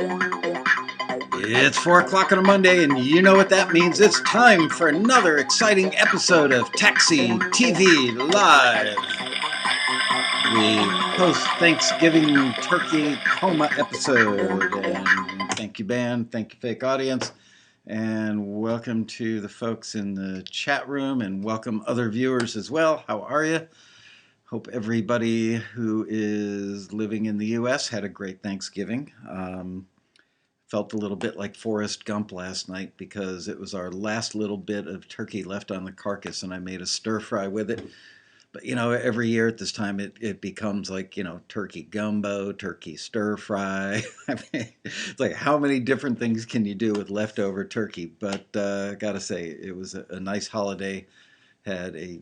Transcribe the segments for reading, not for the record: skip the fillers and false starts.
It's 4 o'clock on a Monday, and you know what that means. It's time for another exciting episode of Taxi TV Live. The post-Thanksgiving turkey coma episode. And thank you, band. Thank you, fake audience. And welcome to the folks in the chat room, and welcome other viewers as well. How are you? Hope everybody who is living in the U.S. had a great Thanksgiving. Felt a little bit like Forrest Gump last night because it was our last little bit of turkey left on the carcass, and I made a stir fry with it. But, you know, every year at this time it becomes like, you know, turkey gumbo, turkey stir fry. I mean, it's like, how many different things can you do with leftover turkey? But I got to say, it was a nice holiday. Had a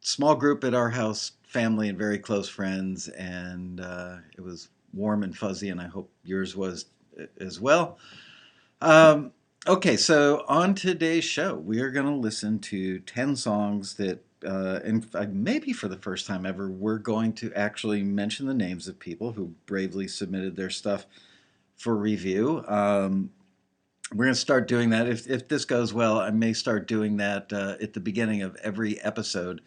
small group at our house, family and very close friends, and it was warm and fuzzy, and I hope yours was as well. Okay, so on today's show, we are going to listen to 10 songs that, and maybe for the first time ever, we're going to actually mention the names of people who bravely submitted their stuff for review. We're going to start doing that. If this goes well, I may start doing that at the beginning of every episode.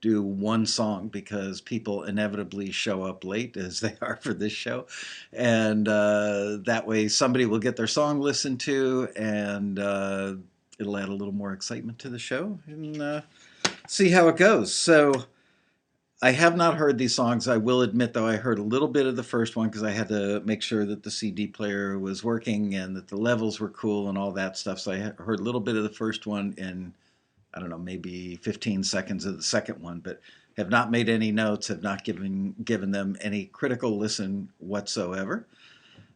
Do one song because people inevitably show up late as they are for this show, and that way somebody will get their song listened to, and it'll add a little more excitement to the show, and see how it goes. So I have not heard these songs. I will admit, though, I heard a little bit of the first one because I had to make sure that the CD player was working and that the levels were cool and all that stuff. So I heard a little bit of the first one and I don't know, maybe 15 seconds of the second one, but have not made any notes, have not given them any critical listen whatsoever.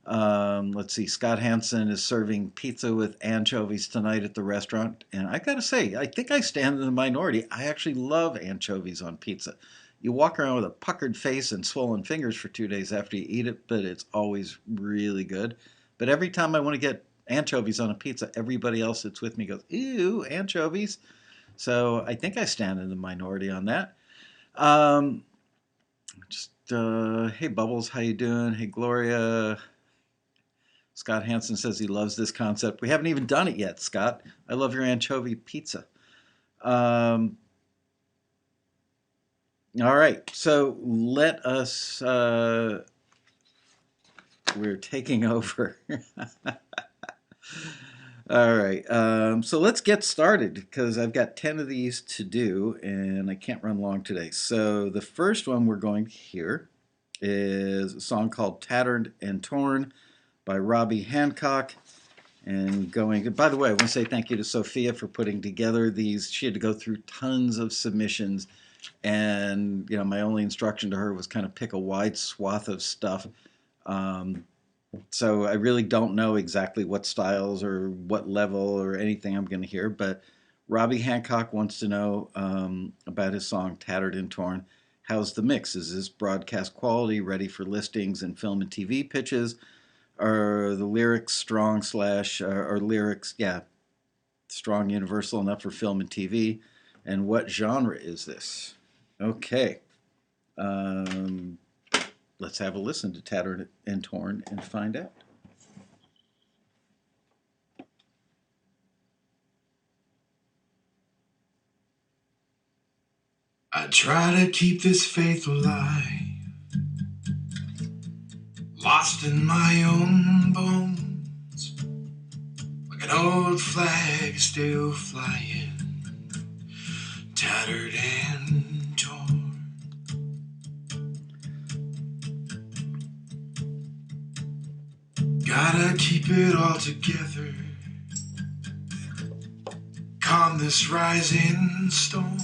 Let's see, Scott Hansen is serving pizza with anchovies tonight at the restaurant. And I got to say, I think I stand in the minority. I actually love anchovies on pizza. You walk around with a puckered face and swollen fingers for 2 days after you eat it, but it's always really good. But every time I want to get anchovies on a pizza, everybody else that's with me goes, ew, anchovies. So I think I stand in the minority on that. Hey Bubbles, how you doing? Hey Gloria. Scott Hansen says he loves this concept. We haven't even done it yet, Scott. I love your anchovy pizza. All right, so let us. We're taking over. All right, so let's get started because I've got 10 of these to do and I can't run long today. So the first one we're going to hear is a song called Tattered and Torn by Robbie Hancock. And by the way, I want to say thank you to Sophia for putting together these. She had to go through tons of submissions, and you know, my only instruction to her was kind of pick a wide swath of stuff. So I really don't know exactly what styles or what level or anything I'm going to hear, but Robbie Hancock wants to know about his song Tattered and Torn. How's the mix? Is this broadcast quality, ready for listings and film and TV pitches? Are the lyrics strong strong universal enough for film and TV? And what genre is this? Okay. Let's have a listen to Tattered and Torn and find out. I try to keep this faith alive, lost in my own bones, like an old flag still flying, tattered and torn. Gotta keep it all together, calm this rising storm.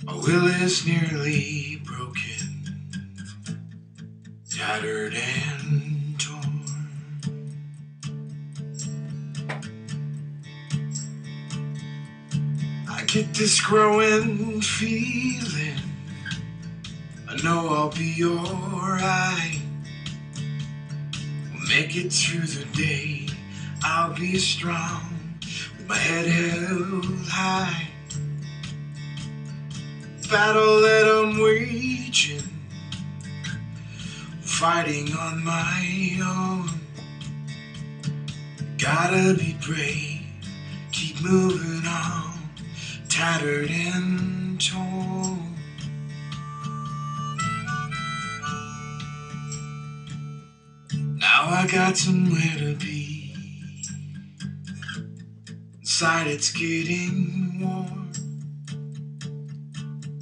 My will is nearly broken, tattered and torn. I get this growing feeling, I know I'll be alright. Make it through the day, I'll be strong, with my head held high. Battle that I'm waging fighting on my own. Gotta be brave, keep moving on, tattered and torn. Now I got somewhere to be. Inside it's getting warm.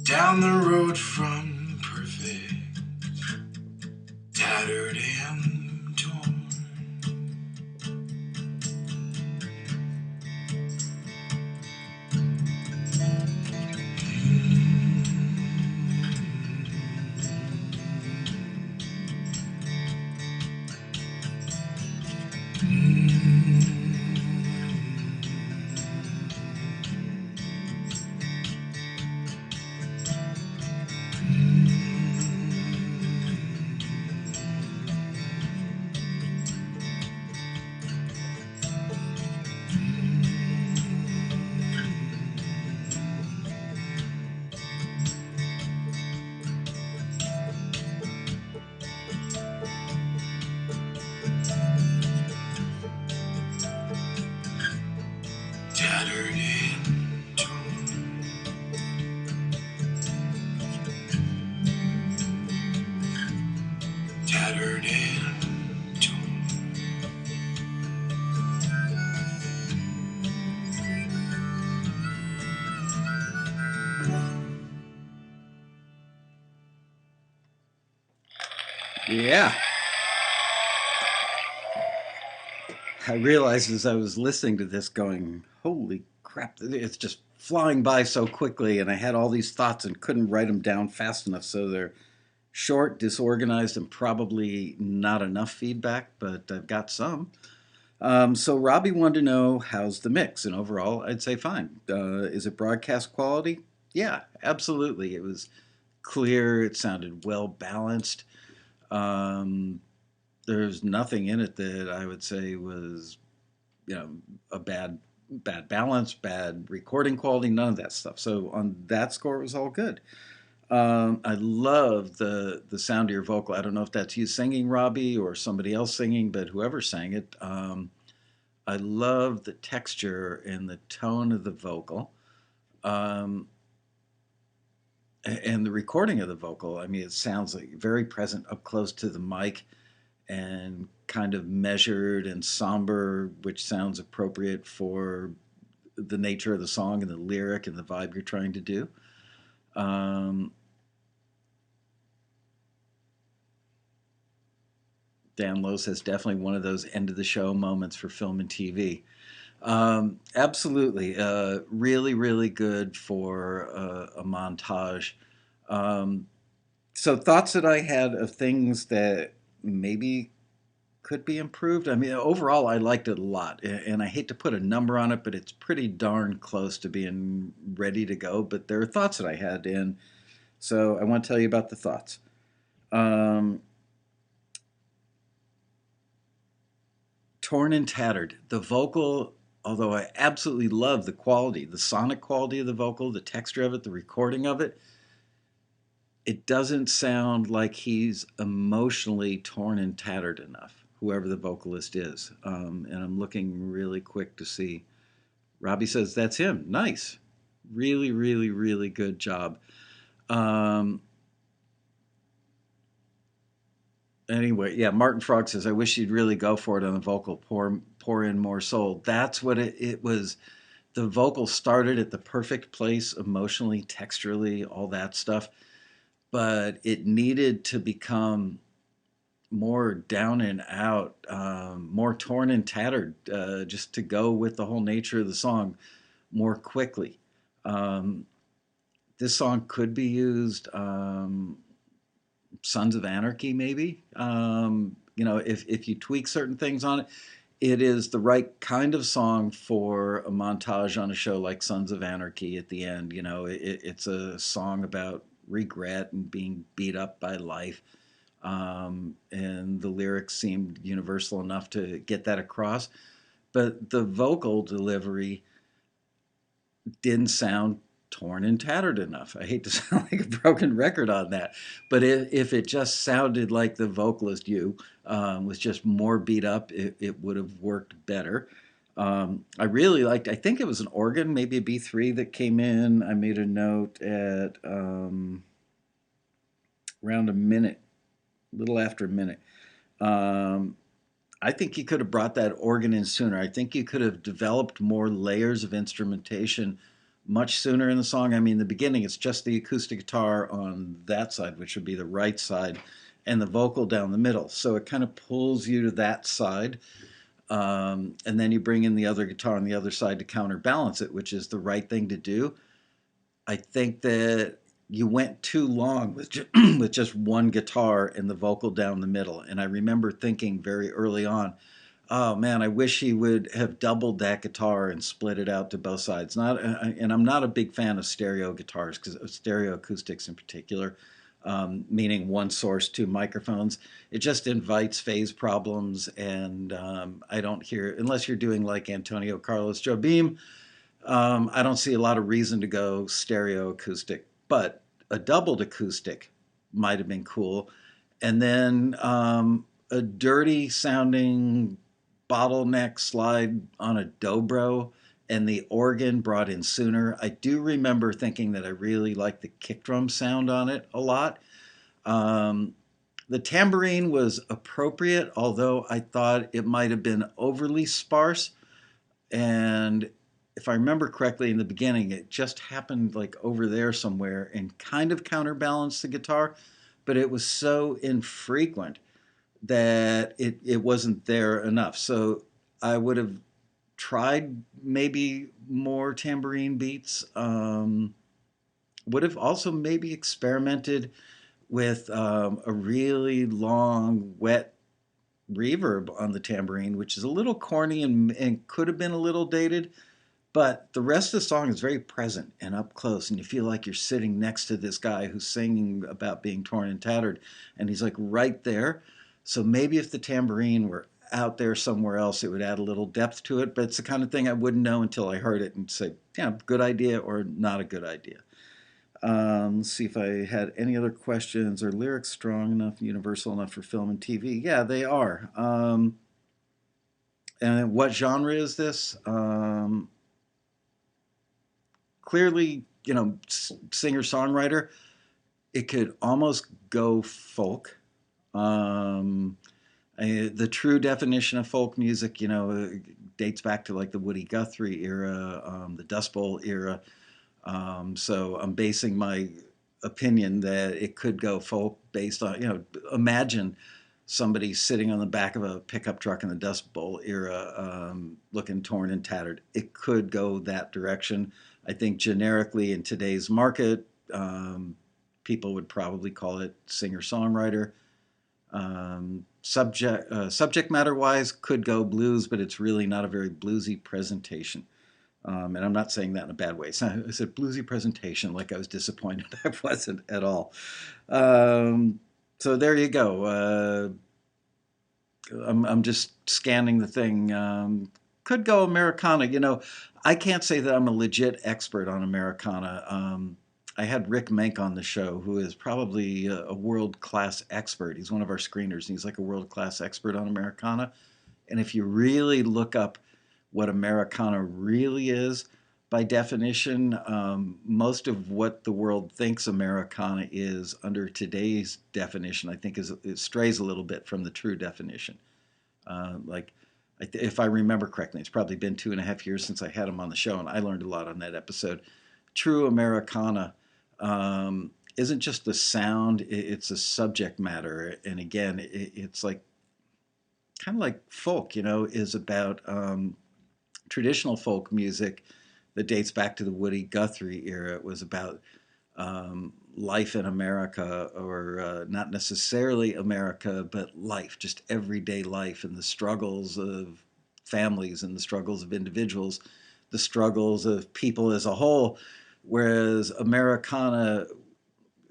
Down the road from perfect, tattered and torn. Tattered and torn. Tattered and torn. Yeah. I realized as I was listening to this going, holy crap, it's just flying by so quickly. And I had all these thoughts and couldn't write them down fast enough. So they're short, disorganized, and probably not enough feedback, but I've got some. So Robbie wanted to know how's the mix, and overall, I'd say fine. Is it broadcast quality? Yeah, absolutely. It was clear. It sounded well balanced. Um, there's nothing in it that I would say was, a bad balance, bad recording quality, none of that stuff. So on that score, it was all good. I love the sound of your vocal. I don't know if that's you singing, Robbie, or somebody else singing, but whoever sang it. I love the texture and the tone of the vocal, um, and the recording of the vocal. I mean, it sounds like very present up close to the mic and kind of measured and somber, which sounds appropriate for the nature of the song and the lyric and the vibe you're trying to do. Um, Dan Lowe says definitely one of those end of the show moments for film and TV. Absolutely. Really, really good for a montage. Um, so, thoughts that I had of things that maybe could be improved. I mean, overall, I liked it a lot. And I hate to put a number on it, but it's pretty darn close to being ready to go. But there are thoughts that I had. And so, I want to tell you about the thoughts. Um, Torn and Tattered. The vocal, although I absolutely love the quality, the sonic quality of the vocal, the texture of it, the recording of it, it doesn't sound like he's emotionally torn and tattered enough, whoever the vocalist is. And I'm looking really quick to see. Robbie says, that's him. Nice. Really, really, really good job. Um, Anyway, yeah, Martin Frog says, I wish you'd really go for it on the vocal, pour in more soul. That's what it was. The vocal started at the perfect place emotionally, texturally, all that stuff, but it needed to become more down and out, more torn and tattered, just to go with the whole nature of the song more quickly. Um, this song could be used, Sons of Anarchy, maybe. If you tweak certain things on it, it is the right kind of song for a montage on a show like Sons of Anarchy at the end. It's a song about regret and being beat up by life. And the lyrics seemed universal enough to get that across. But the vocal delivery didn't sound torn and tattered enough. I hate to sound like a broken record on that, but if it just sounded like the vocalist was just more beat up, it would have worked better. I really liked, I think it was an organ, maybe a B3 that came in. I made a note at around a minute, a little after a minute. Um, I think you could have brought that organ in sooner. I think you could have developed more layers of instrumentation much sooner in the song. I mean, in the beginning, it's just the acoustic guitar on that side, which would be the right side, and the vocal down the middle. So it kind of pulls you to that side. And then you bring in the other guitar on the other side to counterbalance it, which is the right thing to do. I think that you went too long with with just one guitar and the vocal down the middle. And I remember thinking very early on, oh man, I wish he would have doubled that guitar and split it out to both sides. And I'm not a big fan of stereo guitars, because stereo acoustics in particular, meaning one source, two microphones. It just invites phase problems, and I don't hear, unless you're doing like Antonio Carlos Jobim, I don't see a lot of reason to go stereo acoustic, but a doubled acoustic might have been cool. And then a dirty sounding bottleneck slide on a dobro and the organ brought in sooner. I do remember thinking that I really liked the kick drum sound on it a lot. Um, the tambourine was appropriate, although I thought it might have been overly sparse. And if I remember correctly in the beginning, it just happened like over there somewhere and kind of counterbalanced the guitar, but it was so infrequent that it wasn't there enough. So I would have tried maybe more tambourine beats. Would have also maybe experimented with a really long, wet reverb on the tambourine, which is a little corny and could have been a little dated, but the rest of the song is very present and up close, and you feel like you're sitting next to this guy who's singing about being torn and tattered, and he's like right there. So maybe if the tambourine were out there somewhere else, it would add a little depth to it, but it's the kind of thing I wouldn't know until I heard it and say, yeah, good idea or not a good idea. Let's see if I had any other questions. Are lyrics strong enough, universal enough for film and TV? Yeah, they are. And what genre is this? Clearly, singer songwriter. It could almost go folk. The true definition of folk music, dates back to like the Woody Guthrie era, the Dust Bowl era. So I'm basing my opinion that it could go folk based on, imagine somebody sitting on the back of a pickup truck in the Dust Bowl era, looking torn and tattered. It could go that direction. I think generically in today's market, people would probably call it singer-songwriter. Subject matter wise could go blues, but it's really not a very bluesy presentation. And I'm not saying that in a bad way. I said bluesy presentation like I was disappointed. I wasn't at all. So there you go. I'm just scanning the thing. Could go Americana. I can't say that I'm a legit expert on Americana. I had Rick Menk on the show, who is probably a world-class expert. He's one of our screeners, and he's like a world-class expert on Americana. And if you really look up what Americana really is, by definition, most of what the world thinks Americana is under today's definition, I think, it strays a little bit from the true definition. If I remember correctly, it's probably been 2.5 years since I had him on the show, and I learned a lot on that episode. True Americana isn't just the sound, it's a subject matter. And again, it's like kind of like folk, is about traditional folk music that dates back to the Woody Guthrie era. It was about life in America, or not necessarily America, but life, just everyday life, and the struggles of families and the struggles of individuals, the struggles of people as a whole. Whereas Americana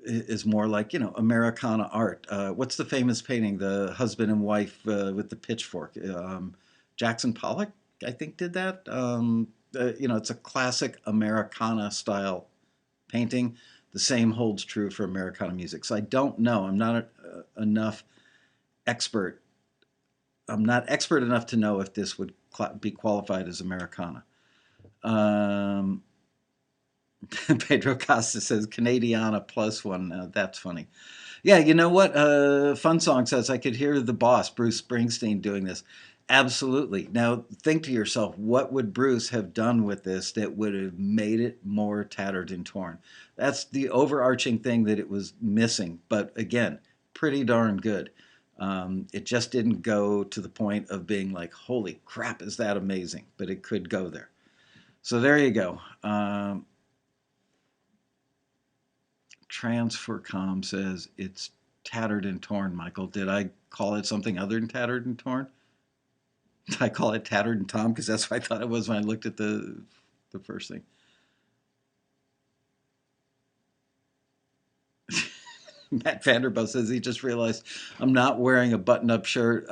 is more like, Americana art. What's the famous painting, the husband and wife with the pitchfork? Jackson Pollock, I think, did that. It's a classic Americana style painting. The same holds true for Americana music. So I don't know. Enough expert. I'm not expert enough to know if this would be qualified as Americana. Um, Pedro Costa says Canadiana plus one. That's funny. Yeah, you know what? Fun Song says I could hear the boss, Bruce Springsteen, doing this. Absolutely. Now think to yourself, what would Bruce have done with this that would have made it more tattered and torn? That's the overarching thing that it was missing. But again, pretty darn good. It just didn't go to the point of being like, holy crap, is that amazing? But it could go there. So there you go. Transfercom says it's tattered and torn, Michael. Did I call it something other than tattered and torn? Did I call it tattered and Tom? Because that's what I thought it was when I looked at the first thing. Matt Vanderbilt says he just realized I'm not wearing a button-up shirt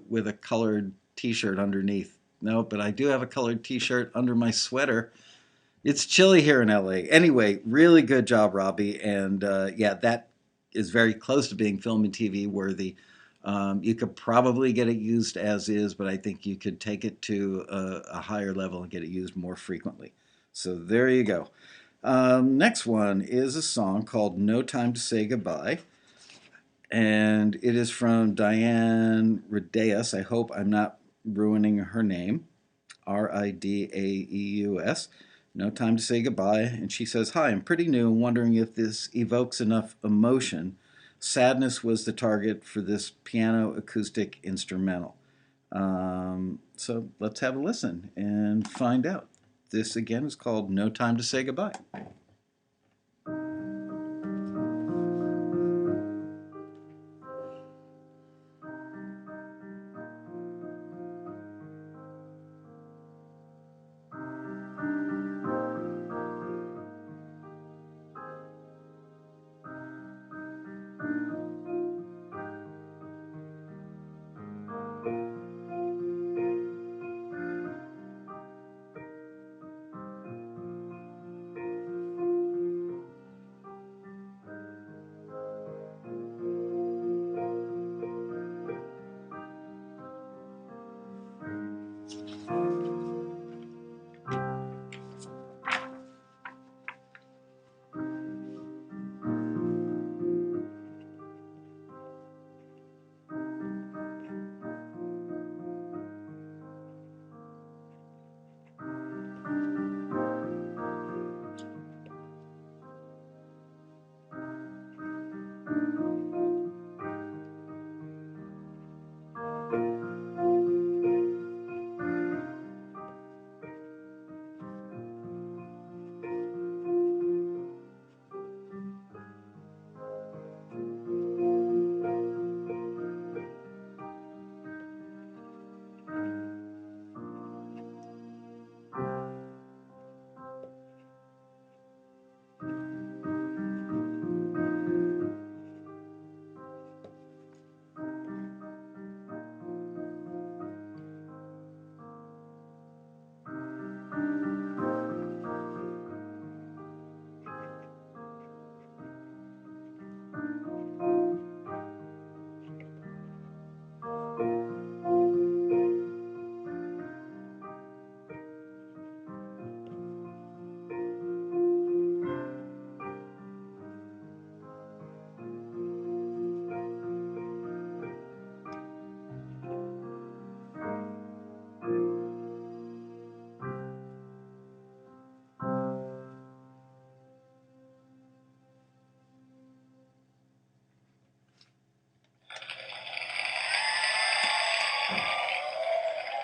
with a colored T-shirt underneath. No, but I do have a colored T-shirt under my sweater. It's chilly here in LA. Anyway, really good job, Robbie. And yeah, that is very close to being film and TV worthy. You could probably get it used as is, but I think you could take it to a higher level and get it used more frequently. So there you go. Next one is a song called No Time to Say Goodbye. And it is from Diane Rideus. I hope I'm not ruining her name. Ridaeus. No Time to Say Goodbye. And she says, hi, I'm pretty new and wondering if this evokes enough emotion. Sadness was the target for this piano acoustic instrumental. So let's have a listen and find out. This again is called No Time to Say Goodbye.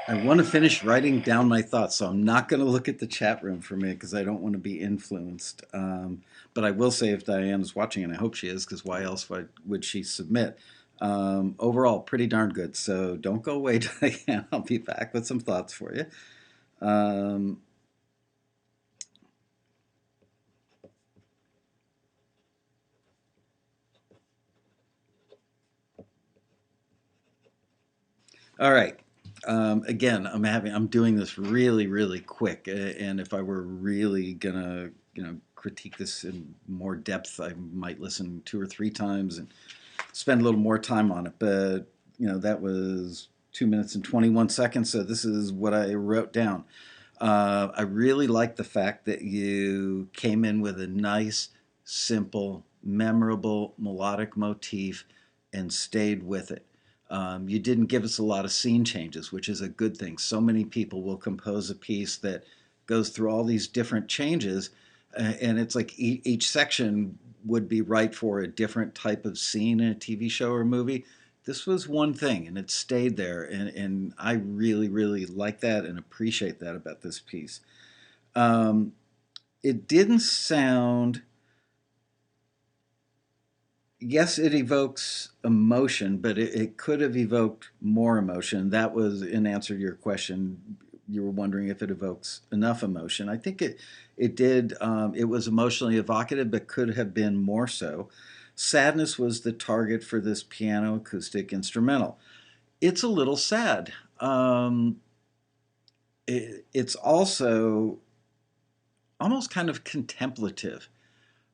I want to finish writing down my thoughts, so I'm not going to look at the chat room for me because I don't want to be influenced. But I will say if Diane is watching, and I hope she is, because why else would she submit? Overall, pretty darn good. So don't go away, Diane. I'll be back with some thoughts for you. All right. Again, I'm doing this really, really quick, and if I were really gonna, critique this in more depth, I might listen 2 or 3 times and spend a little more time on it. But that was 2 minutes and 21 seconds. So this is what I wrote down. I really like the fact that you came in with a nice, simple, memorable, melodic motif and stayed with it. You didn't give us a lot of scene changes, which is a good thing. So many people will compose a piece that goes through all these different changes, and it's like each section would be right for a different type of scene in a TV show or movie. This was one thing, and it stayed there, and I really, really like that and appreciate that about this piece. Um, it didn't sound, yes, it evokes emotion, but it could have evoked more emotion. That was in answer to your question. You were wondering if it evokes enough emotion. I think it did. It was emotionally evocative, but could have been more so. Sadness was the target for this piano acoustic instrumental. It's a little sad. It's also almost kind of contemplative,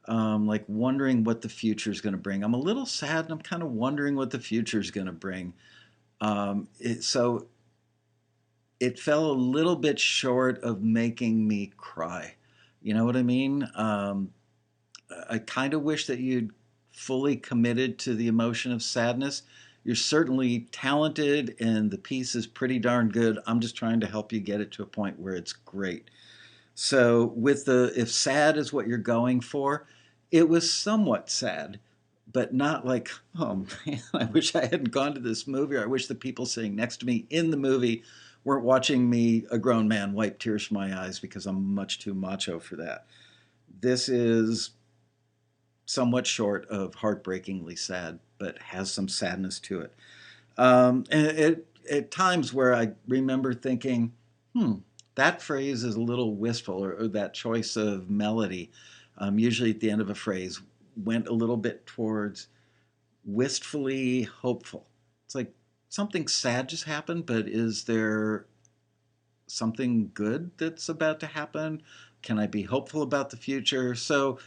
like wondering what the future is going to bring. I'm a little sad and I'm kind of wondering what the future is going to bring. So it fell a little bit short of making me cry. You know what I mean? I kind of wish that you'd fully committed to the emotion of sadness. You're certainly talented and the piece is pretty darn good. I'm just trying to help you get it to a point where it's great. So with if sad is what you're going for, it was somewhat sad, but not like, oh man, I wish I hadn't gone to this movie, or I wish the people sitting next to me in the movie weren't watching me, a grown man, wipe tears from my eyes because I'm much too macho for that. This is somewhat short of heartbreakingly sad, but has some sadness to it. And at times where I remember thinking, that phrase is a little wistful, or that choice of melody, usually at the end of a phrase, went a little bit towards wistfully hopeful. It's like something sad just happened, but is there something good that's about to happen? Can I be hopeful about the future? So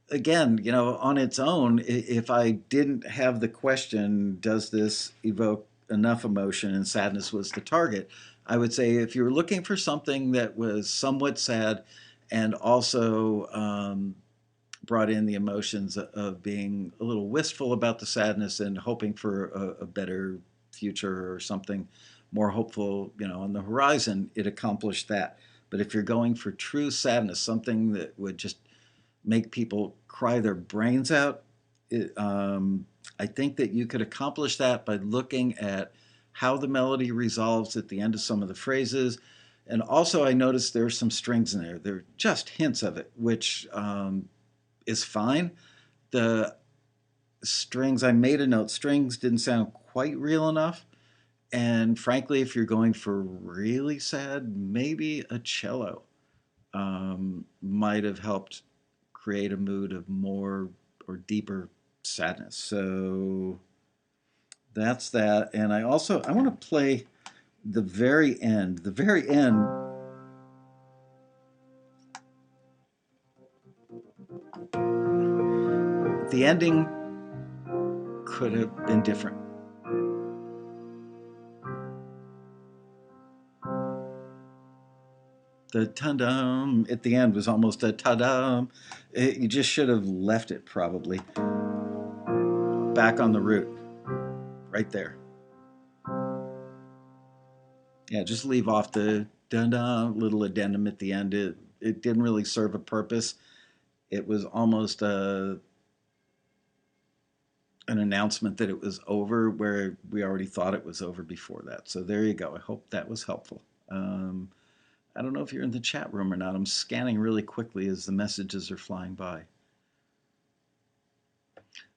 again, on its own, if I didn't have the question, does this evoke enough emotion, and sadness was the target, I would say if you were looking for something that was somewhat sad and also brought in the emotions of being a little wistful about the sadness and hoping for a better future or something more hopeful, on the horizon, it accomplished that. But if you're going for true sadness, something that would just make people cry their brains out. I think that you could accomplish that by looking at how the melody resolves at the end of some of the phrases. And also, I noticed there's some strings in there. They're just hints of it, which is fine. The strings, I made a note, strings didn't sound quite real enough. And frankly, if you're going for really sad, maybe a cello might have helped create a mood of more or deeper sadness. So that's that. And I want to play the very end. The very end. The ending could have been different. The ta-dum at the end was almost a ta-dum. You just should have left it probably back on the root, right there. Yeah, just leave off the dun-dun little addendum at the end. It didn't really serve a purpose. It was almost an announcement that it was over where we already thought it was over before that. So there you go. I hope that was helpful. I don't know if you're in the chat room or not. I'm scanning really quickly as the messages are flying by.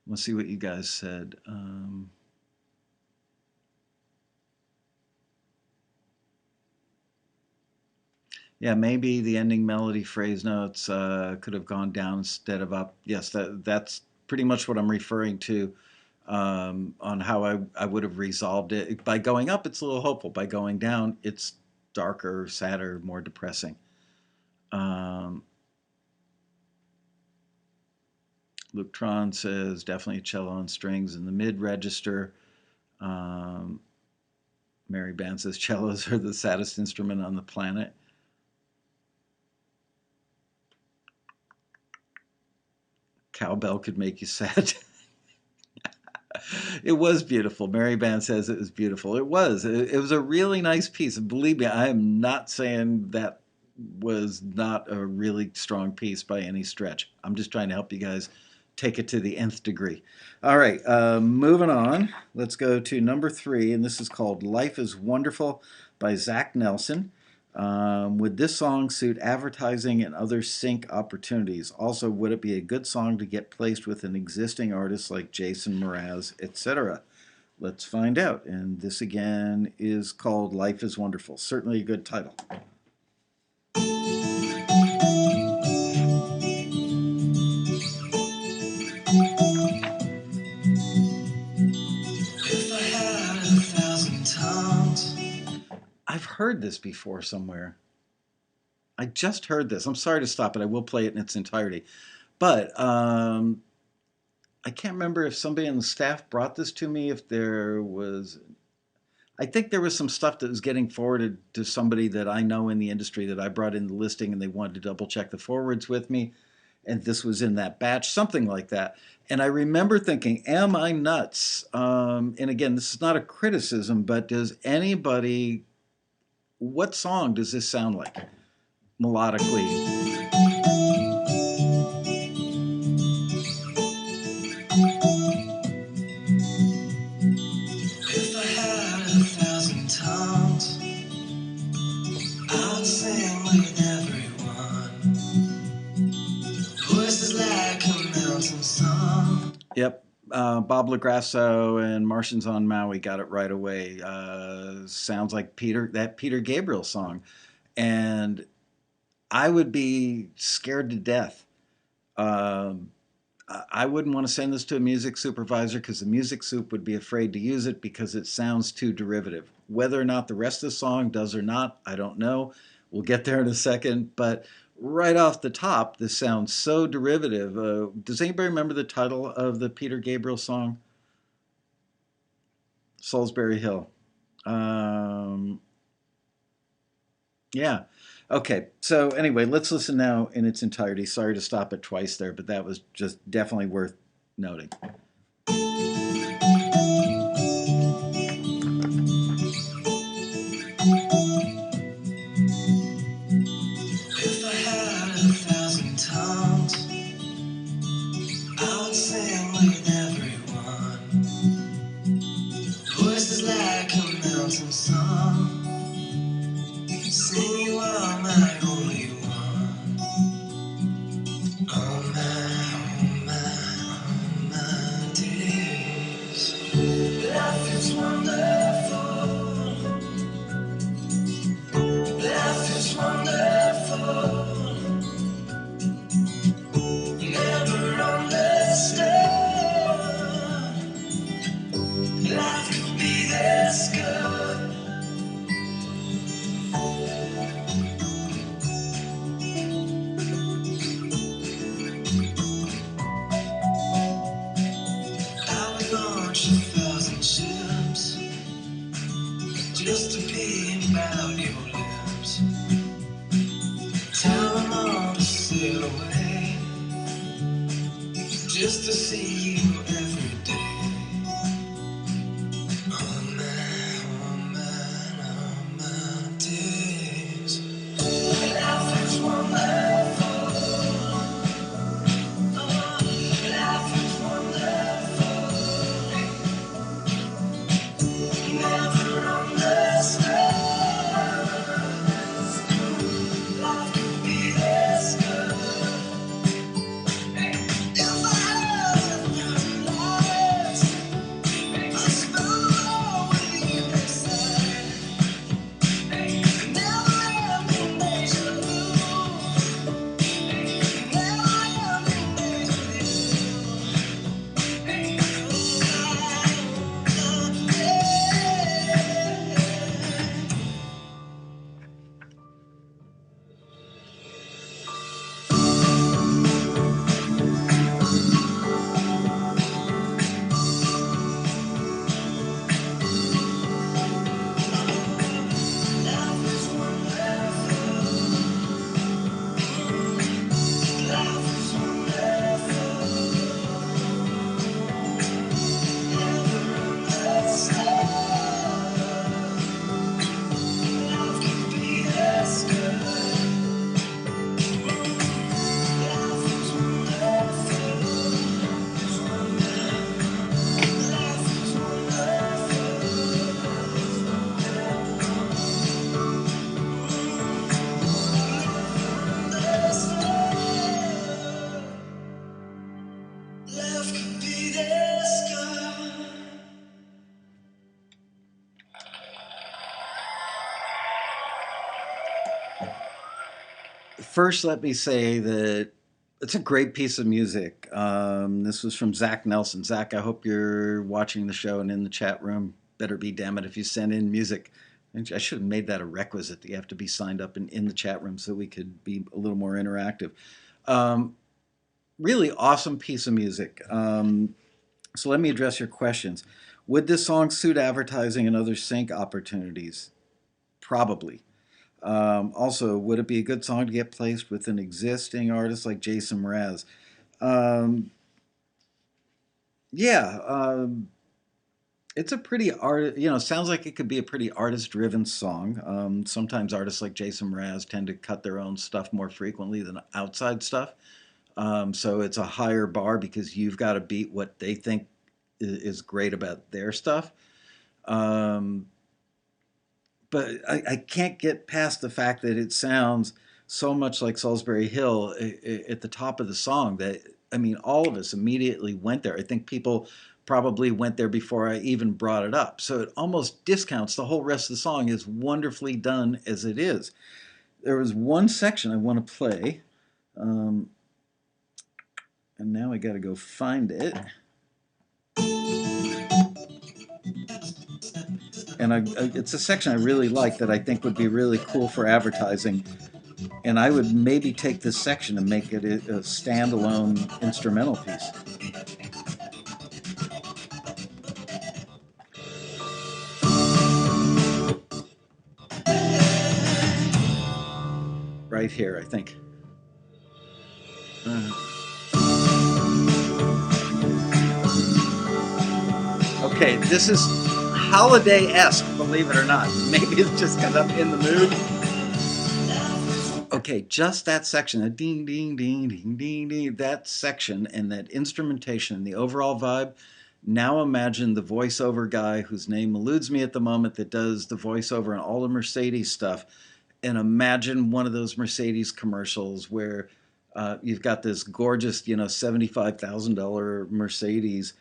We'll see what you guys said. Yeah, maybe the ending melody phrase notes could have gone down instead of up. Yes, that's pretty much what I'm referring to on how I would have resolved it. By going up, it's a little hopeful. By going down, it's darker, sadder, more depressing. Um, Luke Tron says definitely cello and strings in the mid register. Um, Mary Band says cellos are the saddest instrument on the planet. Cowbell could make you sad. It was beautiful. Mary Band says it was beautiful. It was. It was a really nice piece. And believe me, I am not saying that was not a really strong piece by any stretch. I'm just trying to help you guys take it to the nth degree. All right, moving on. Let's go to number 3, and this is called Life is Wonderful by Zach Nelson. Would this song suit advertising and other sync opportunities? Also, would it be a good song to get placed with an existing artist like Jason Mraz, etc.? Let's find out. And this again is called Life is Wonderful. Certainly a good title. If I had 1,000 tongues. I've heard this before somewhere. I just heard this. I'm sorry to stop it. I will play it in its entirety. But I can't remember if somebody on the staff brought this to me, if there was. I think there was some stuff that was getting forwarded to somebody that I know in the industry that I brought in the listing and they wanted to double check the forwards with me. And this was in that batch, something like that. And I remember thinking, am I nuts? And again, this is not a criticism, but does anybody, what song does this sound like melodically? If I had 1,000 tongues, I would sing with everyone. Voices like a mountain song. Yep. Bob Lagrasso and Martians on Maui got it right away. Sounds like that Peter Gabriel song. And I would be scared to death. Um, I wouldn't want to send this to a music supervisor because the music soup would be afraid to use it because it sounds too derivative. Whether or not the rest of the song does or not, I don't know. We'll get there in a second. But right off the top, this sounds so derivative. Does anybody remember the title of the Peter Gabriel song? Salisbury Hill. Um, yeah. Okay. So anyway, let's listen now in its entirety. Sorry to stop it twice there, but that was just definitely worth noting. If I had 1,000 tongues, I would sing with everyone. Voices like a mountain song. Sing you are my only one. All my days. Life is wonderful. Life is wonderful. Never understood. Life could be this good. I would launch 1,000 ships just to be about your lips. Tell them all to sail away just to see you every day. All my days. Life is wonderful. Oh, life is wonderful. Never understood. Life could be this good. If I had First, let me say that it's a great piece of music. This was from Zach Nelson. Zach, I hope you're watching the show and in the chat room. Better be, damn it, if you send in music. I should have made that a requisite that you have to be signed up and in the chat room so we could be a little more interactive. Um, Really awesome piece of music. So let me address your questions. Would this song suit advertising and other sync opportunities? Probably. Also, would it be a good song to get placed with an existing artist like Jason Mraz? Um, yeah, it's a pretty sounds like it could be a pretty artist-driven song. Sometimes artists like Jason Mraz tend to cut their own stuff more frequently than outside stuff. So it's a higher bar because you've got to beat what they think is great about their stuff. Um, but I can't get past the fact that it sounds so much like Salisbury Hill at the top of the song that, I mean, all of us immediately went there. I think people probably went there before I even brought it up. So it almost discounts the whole rest of the song is wonderfully done as it is. There was one section I want to play, um, and now I got to go find it. And it's a section I really like that I think would be really cool for advertising. And I would maybe take this section and make it a standalone instrumental piece. Right here, I think. Okay, this is holiday-esque, believe it or not. Maybe it's just because I'm in the mood. Okay, just that section, a ding, ding, ding, ding, ding, ding, that section and that instrumentation, the overall vibe. Now imagine the voiceover guy whose name eludes me at the moment that does the voiceover and all the Mercedes stuff. And imagine one of those Mercedes commercials where you've got this gorgeous, $75,000 Mercedes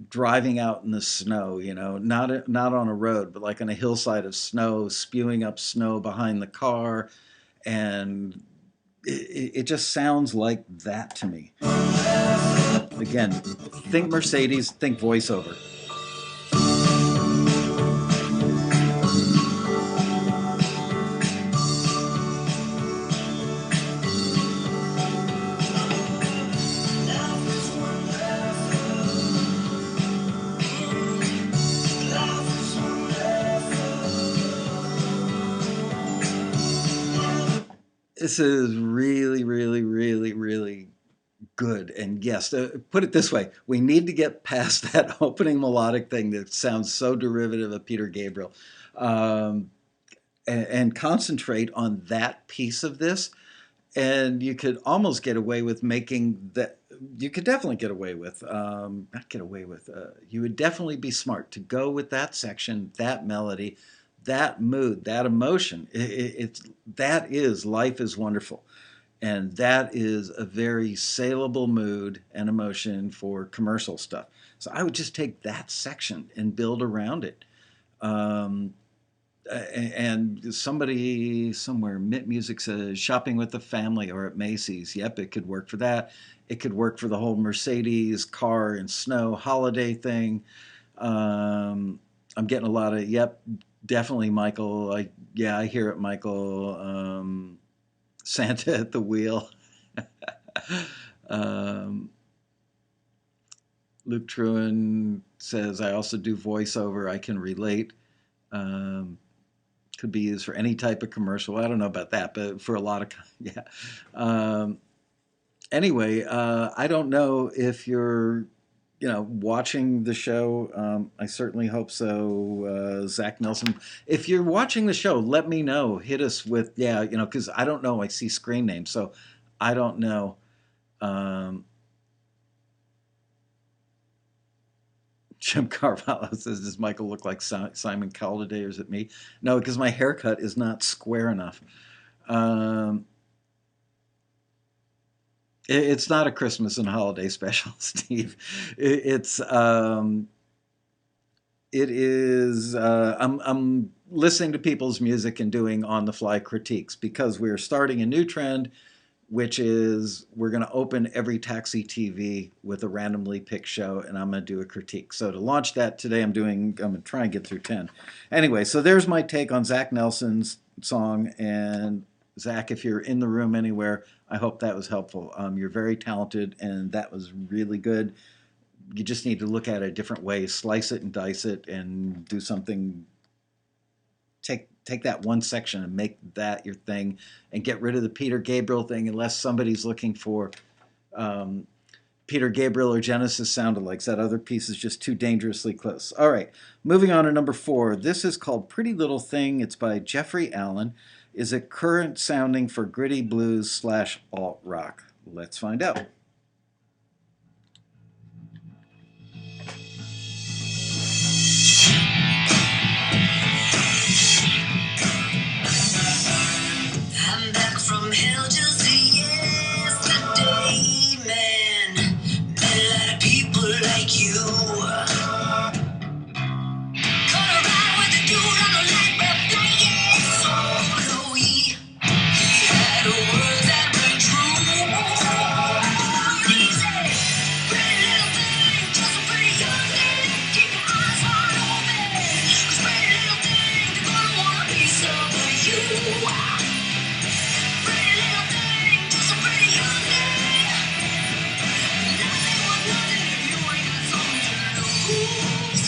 driving out in the snow, not on a road, but like on a hillside of snow, spewing up snow behind the car, and it just sounds like that to me. Again, think Mercedes, think voiceover. This is really, really, really, really good. And yes, put it this way, we need to get past that opening melodic thing that sounds so derivative of Peter Gabriel, um, and concentrate on that piece of this. And you could almost get away with making that. You could definitely get away with, not get away with, you would definitely be smart to go with that section, that melody, that mood, that emotion. That is Life is Wonderful. And that is a very saleable mood and emotion for commercial stuff. So I would just take that section and build around it. Um, and somebody somewhere, Mint Music says shopping with the family or at Macy's. Yep, it could work for that. It could work for the whole Mercedes car and snow holiday thing. I'm getting a lot of, yep, definitely, Michael. I hear it, Michael. Santa at the wheel. um, Luke Truan says, I also do voiceover. I can relate. Um, could be used for any type of commercial. I don't know about that, but for a lot of, yeah. Anyway, I don't know if you're, watching the show. I certainly hope so, Zach Nelson. If you're watching the show, let me know. Hit us with, because I don't know. I see screen names, so I don't know. Jim Carvalho says, does Michael look like Simon Cowell today, or is it me? No, because my haircut is not square enough. It's not a Christmas and holiday special, Steve. It is. I'm listening to people's music and doing on-the-fly critiques, because we're starting a new trend, which is we're going to open every Taxi TV with a randomly picked show, and I'm going to do a critique. So to launch that today, I'm going to try and get through 10. Anyway, so there's my take on Zach Nelson's song. And Zach, if you're in the room anywhere, I hope that was helpful. You're very talented, and that was really good. You just need to look at it a different way, slice it and dice it, and do something. Take that one section and make that your thing, and get rid of the Peter Gabriel thing, unless somebody's looking for Peter Gabriel or Genesis sound-alikes. That other piece is just too dangerously close. All right, moving on to number 4. This is called Pretty Little Thing. It's by Jeffrey Allen. Is it current sounding for gritty blues / alt rock? Let's find out. I'm back from hell just yesterday, man. Met a lot of people like you. Caught a ride with a dude on a light red flying solo. He had words that were true. He said, pretty little thing, just a pretty young thing. Keep your eyes wide open. 'Cause pretty little thing, they're gonna want a piece of you. Pretty little thing, just a pretty young thing. Nothing was nothing if you ain't got something to lose.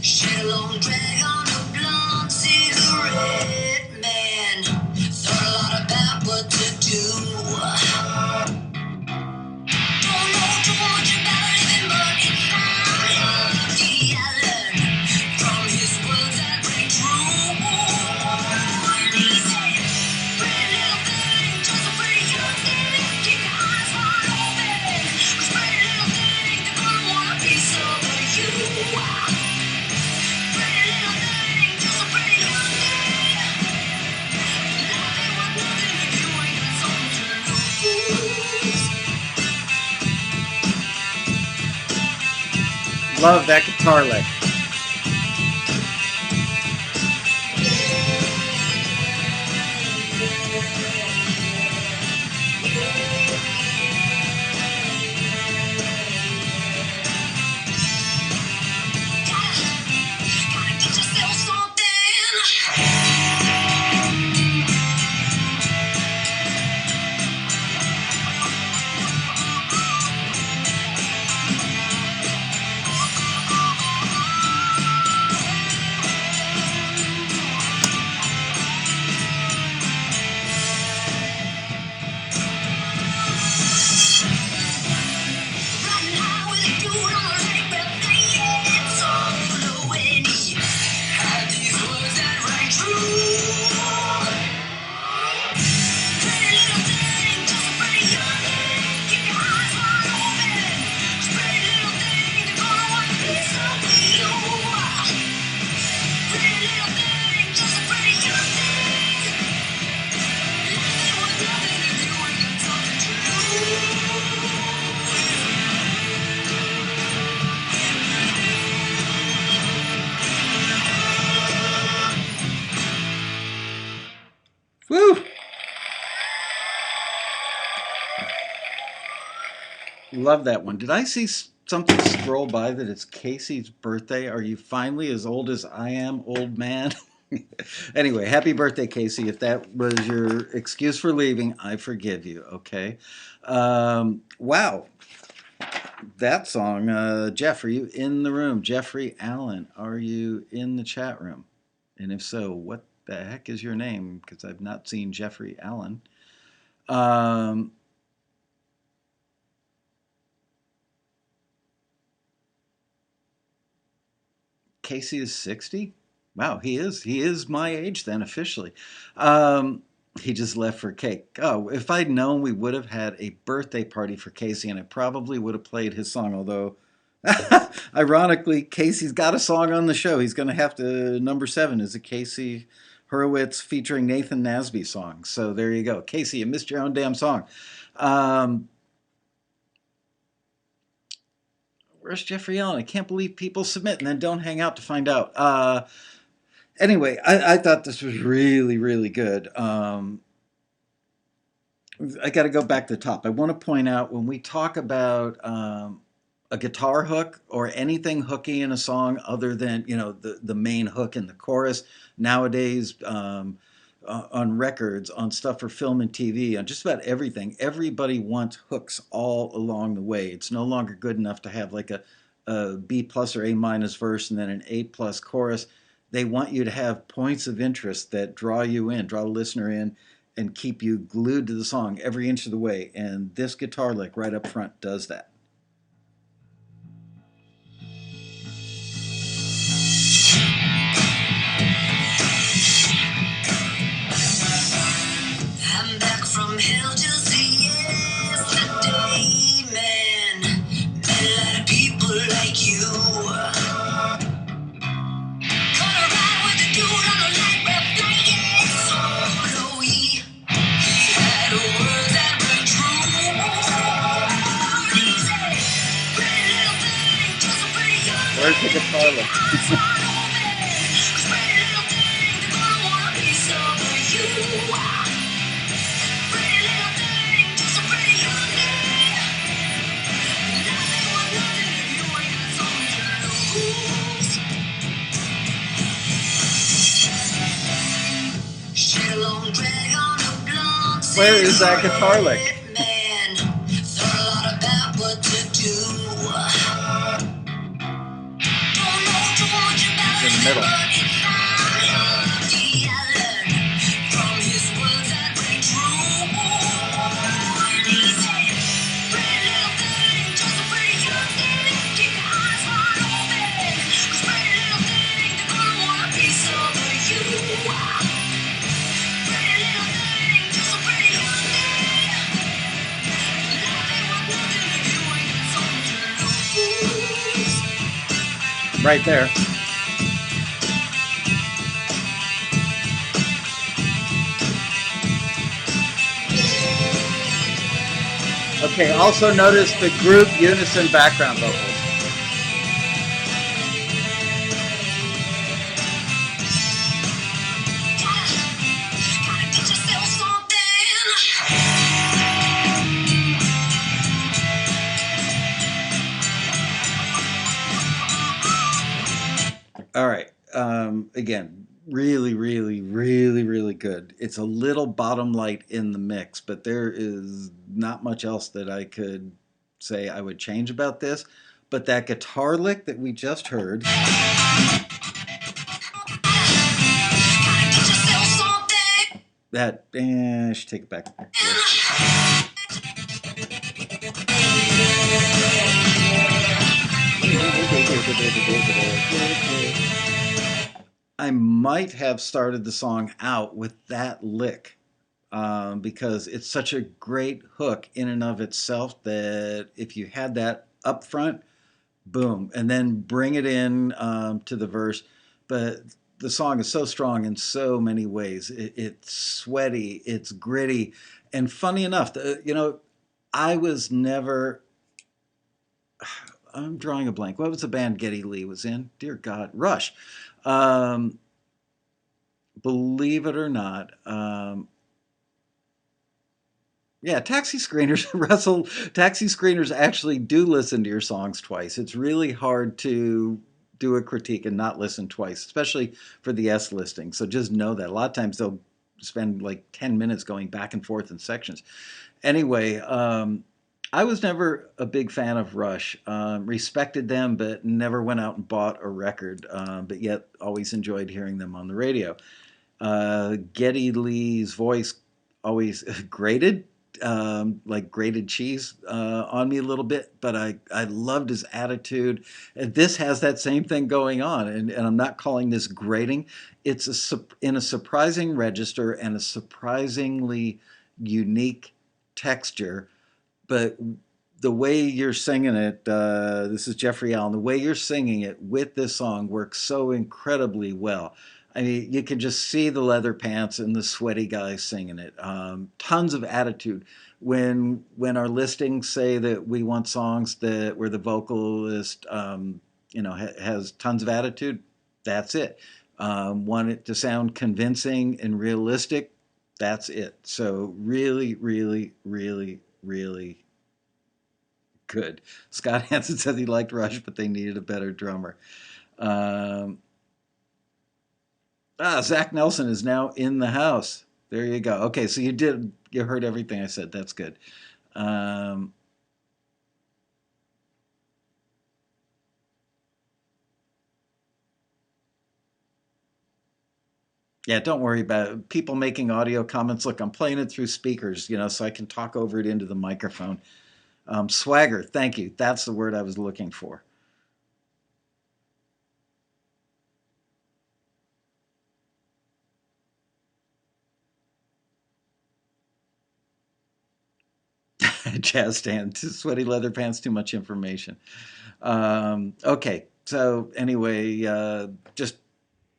Shed a long drag on a blonde cigarette, man. Thought a lot about what to do. Don't know too much about living, but it's reality I learned from his words that ring true. He said, pretty little thing, just a pretty young thing. Keep your eyes wide open. 'Cause pretty little thing, they're gonna want a piece of you. Pretty little thing, just a pretty young thing. Nothing was nothing if you ain't got something to lose. Love that guitar lick. Gotta get yourself something. Riding high with a dude on a light red flying solo, and he had these words that rang true. Pretty little thing, just a pretty young thing. Keep your eyes wide open. 'Cause pretty little thing, they're gonna want a piece of you. Pretty little thing, just a pretty young thing. Nothing was nothing if you ain't got something to lose. Woo! Love that one. Did I see something scroll by that it's Casey's birthday? Are you finally as old as I am, old man? Anyway, happy birthday, Casey. If that was your excuse for leaving, I forgive you, okay? Wow. That song, Jeff, are you in the room? Jeffrey Allen, are you in the chat room? And if so, what the heck is your name? Because I've not seen Jeffrey Allen. Casey is 60? Wow, he is my age then, officially. He just left for cake. Oh, if I'd known, we would have had a birthday party for Casey, and I probably would have played his song. Although, ironically, Casey's got a song on the show. He's going to have to. Number 7 is a Casey Hurwitz featuring Nathan Nasby song. So there you go. Casey, you missed your own damn song. where's Jeffrey Allen? I can't believe people submit and then don't hang out to find out. Anyway, I thought this was really, really good. I got to go back to the top. I want to point out when we talk about a guitar hook or anything hooky in a song other than the main hook in the chorus nowadays, on records, on stuff for film and TV, on just about everything, everybody wants hooks all along the way. It's no longer good enough to have like a B plus or A minus verse and then an A plus chorus. They want you to have points of interest that draw you in, draw the listener in, and keep you glued to the song every inch of the way. And this guitar lick right up front does that. I'm back from hell just yesterday, man. Met a lot of people like you. Caught a ride with the dude on the light web playing solo. He had words that were true. He said, pretty little thing, just a pretty young thing. Where's the guitar lick? Cause pretty little thing, they're gonna wanna be some of you. Pretty little thing, just a pretty young thing. Nothing was nothing if you ain't got something to lose. Shed a long drag on the blonde. Where is that guitar lick? Man, thought a lot about what to do. Don't know too much about In the middle. it, but if I love the island from his words that ring true. He said, pretty little thing, just a pretty young thing. Keep your eyes wide open. Cause pretty little thing, they're gonna wanna be some of you. Pretty little thing, just a pretty young thing. Nothing was nothing if you ain't got something to lose. Right there. Okay, also notice the group unison background vocals. Gotta get yourself something. All right. Again, really, really, really, really good. It's a little bottom light in the mix, but there is not much else that I could say I would change about this. But that guitar lick that we just heard, Gotta get yourself something. that, I should take it back. I might have started the song out with that lick because it's such a great hook in and of itself that if you had that up front, boom, and then bring it in to the verse. But the song is so strong in so many ways. It's sweaty, it's gritty, and funny enough, I was never. I'm drawing a blank. What was the band Geddy Lee was in? Dear God, Rush. Believe it or not, yeah, taxi screeners, Russell, taxi screeners actually do listen to your songs twice. It's really hard to do a critique and not listen twice, especially for the S listing. So just know that. A lot of times they'll spend like 10 minutes going back and forth in sections. Anyway, I was never a big fan of Rush. Respected them, but never went out and bought a record, but yet always enjoyed hearing them on the radio. Geddy Lee's voice always grated, like grated cheese on me a little bit, but I loved his attitude. And this has that same thing going on, and I'm not calling this grating. It's in a surprising register and a surprisingly unique texture, but the way you're singing it, this is Jeffrey Allen, the way you're singing it with this song works so incredibly well. I mean, you can just see the leather pants and the sweaty guy singing it. Tons of attitude. When our listings say that we want songs that where the vocalist, has tons of attitude, that's it. Want it to sound convincing and realistic, that's it. So really, really, really, really good. Scott Hansen says he liked Rush, but they needed a better drummer. Um, Zach Nelson is now in the house. There you go. Okay, so you heard everything I said. That's good. Um, yeah, don't worry about it. People making audio comments. Look, I'm playing it through speakers, so I can talk over it into the microphone. Swagger, thank you. That's the word I was looking for. Jazz stand, sweaty leather pants, too much information. Okay, so anyway, just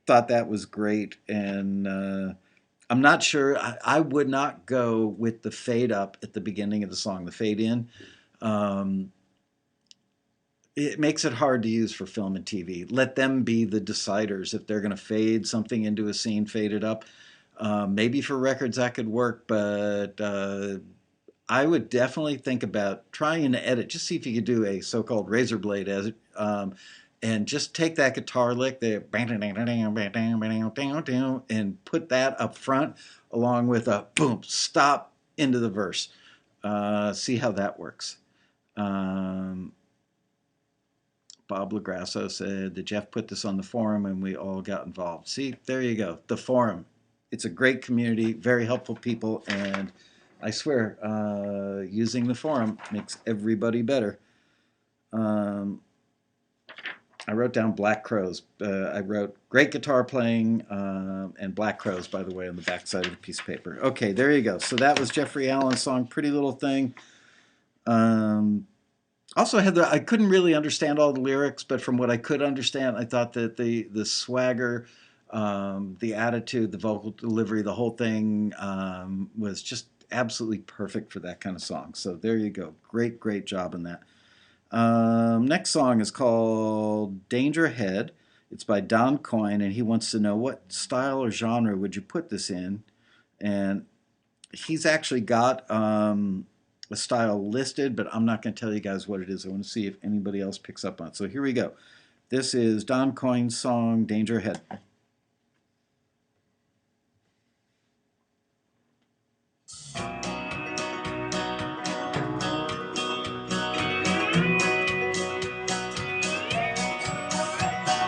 thought that was great, and I'm not sure. I would not go with the fade up at the beginning of the song, the fade in. Um, it makes it hard to use for film and TV. Let them be the deciders if they're going to fade something into a scene, fade it up. Maybe for records that could work, but I would definitely think about trying to edit. Just see if you could do a so-called razor blade edit, and just take that guitar lick there and put that up front along with a boom stop into the verse. See how that works. Um, Bob Lagrasso said that Jeff put this on the forum and we all got involved. See, there you go. The forum. It's a great community, very helpful people, and I swear, using the forum makes everybody better. Um, I wrote down Black Crows. I wrote great guitar playing and Black Crows, by the way, on the back side of the piece of paper. Okay, there you go. So that was Jeffrey Allen's song, Pretty Little Thing. Um, Also, I couldn't really understand all the lyrics, but from what I could understand, I thought that the swagger, the attitude, the vocal delivery, the whole thing was just absolutely perfect for that kind of song. So there you go. Great, great job in that. Next song is called Danger Ahead. It's by Don Coyne, and he wants to know what style or genre would you put this in? And he's actually got a style listed, but I'm not going to tell you guys what it is. I want to see if anybody else picks up on it. So here we go. This is Don Coyne's song, Danger Ahead.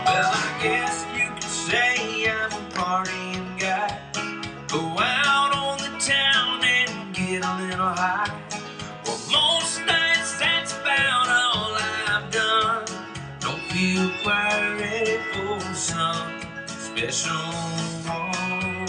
Well, I guess you could say I'm a partying guy. Go out on the town and get a little high. Well, most nights that's about all I've done. Don't feel quite ready for some special one.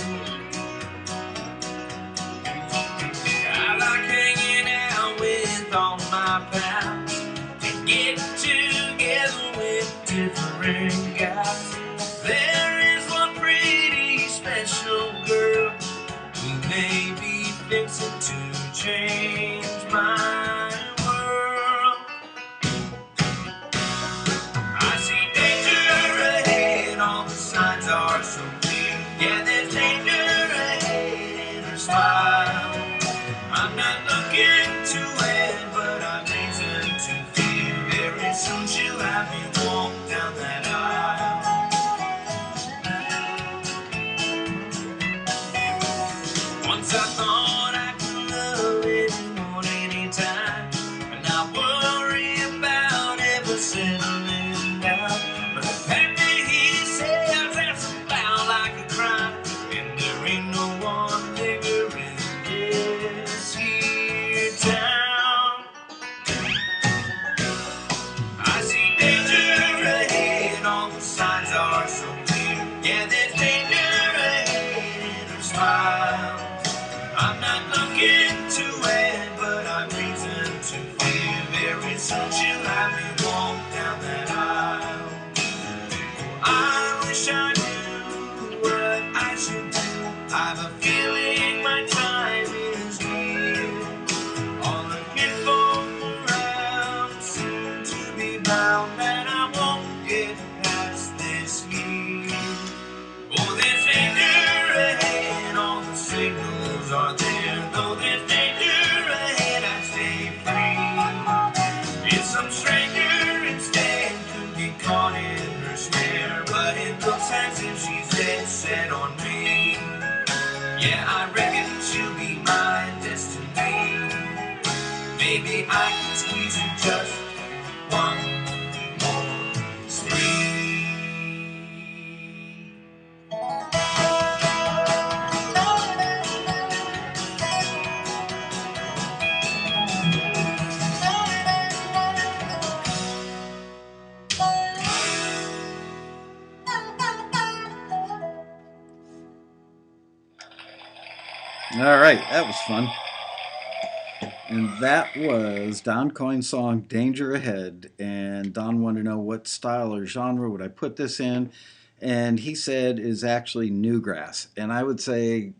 I like hanging out with all my pals and get together with different guys. There is one pretty special girl who may be fixing to change my world. I see danger ahead, all the signs are so clear. Yeah, there's danger ahead in her smile. I'm not looking to win, but I'm reason to fear. Very soon she'll have me walk down that aisle. Once I thought I could love anyone anytime, and not worry about ever settling down. But apparently he says that's about like a crime, and there ain't no one bigger in this here town. I see danger set on me. Yeah, I reckon to be my destiny. Maybe I can squeeze in just one more spree. All right, that was fun. And that was Don Coyne's song Danger Ahead. And Don wanted to know what style or genre would I put this in. And he said is actually newgrass. And I would say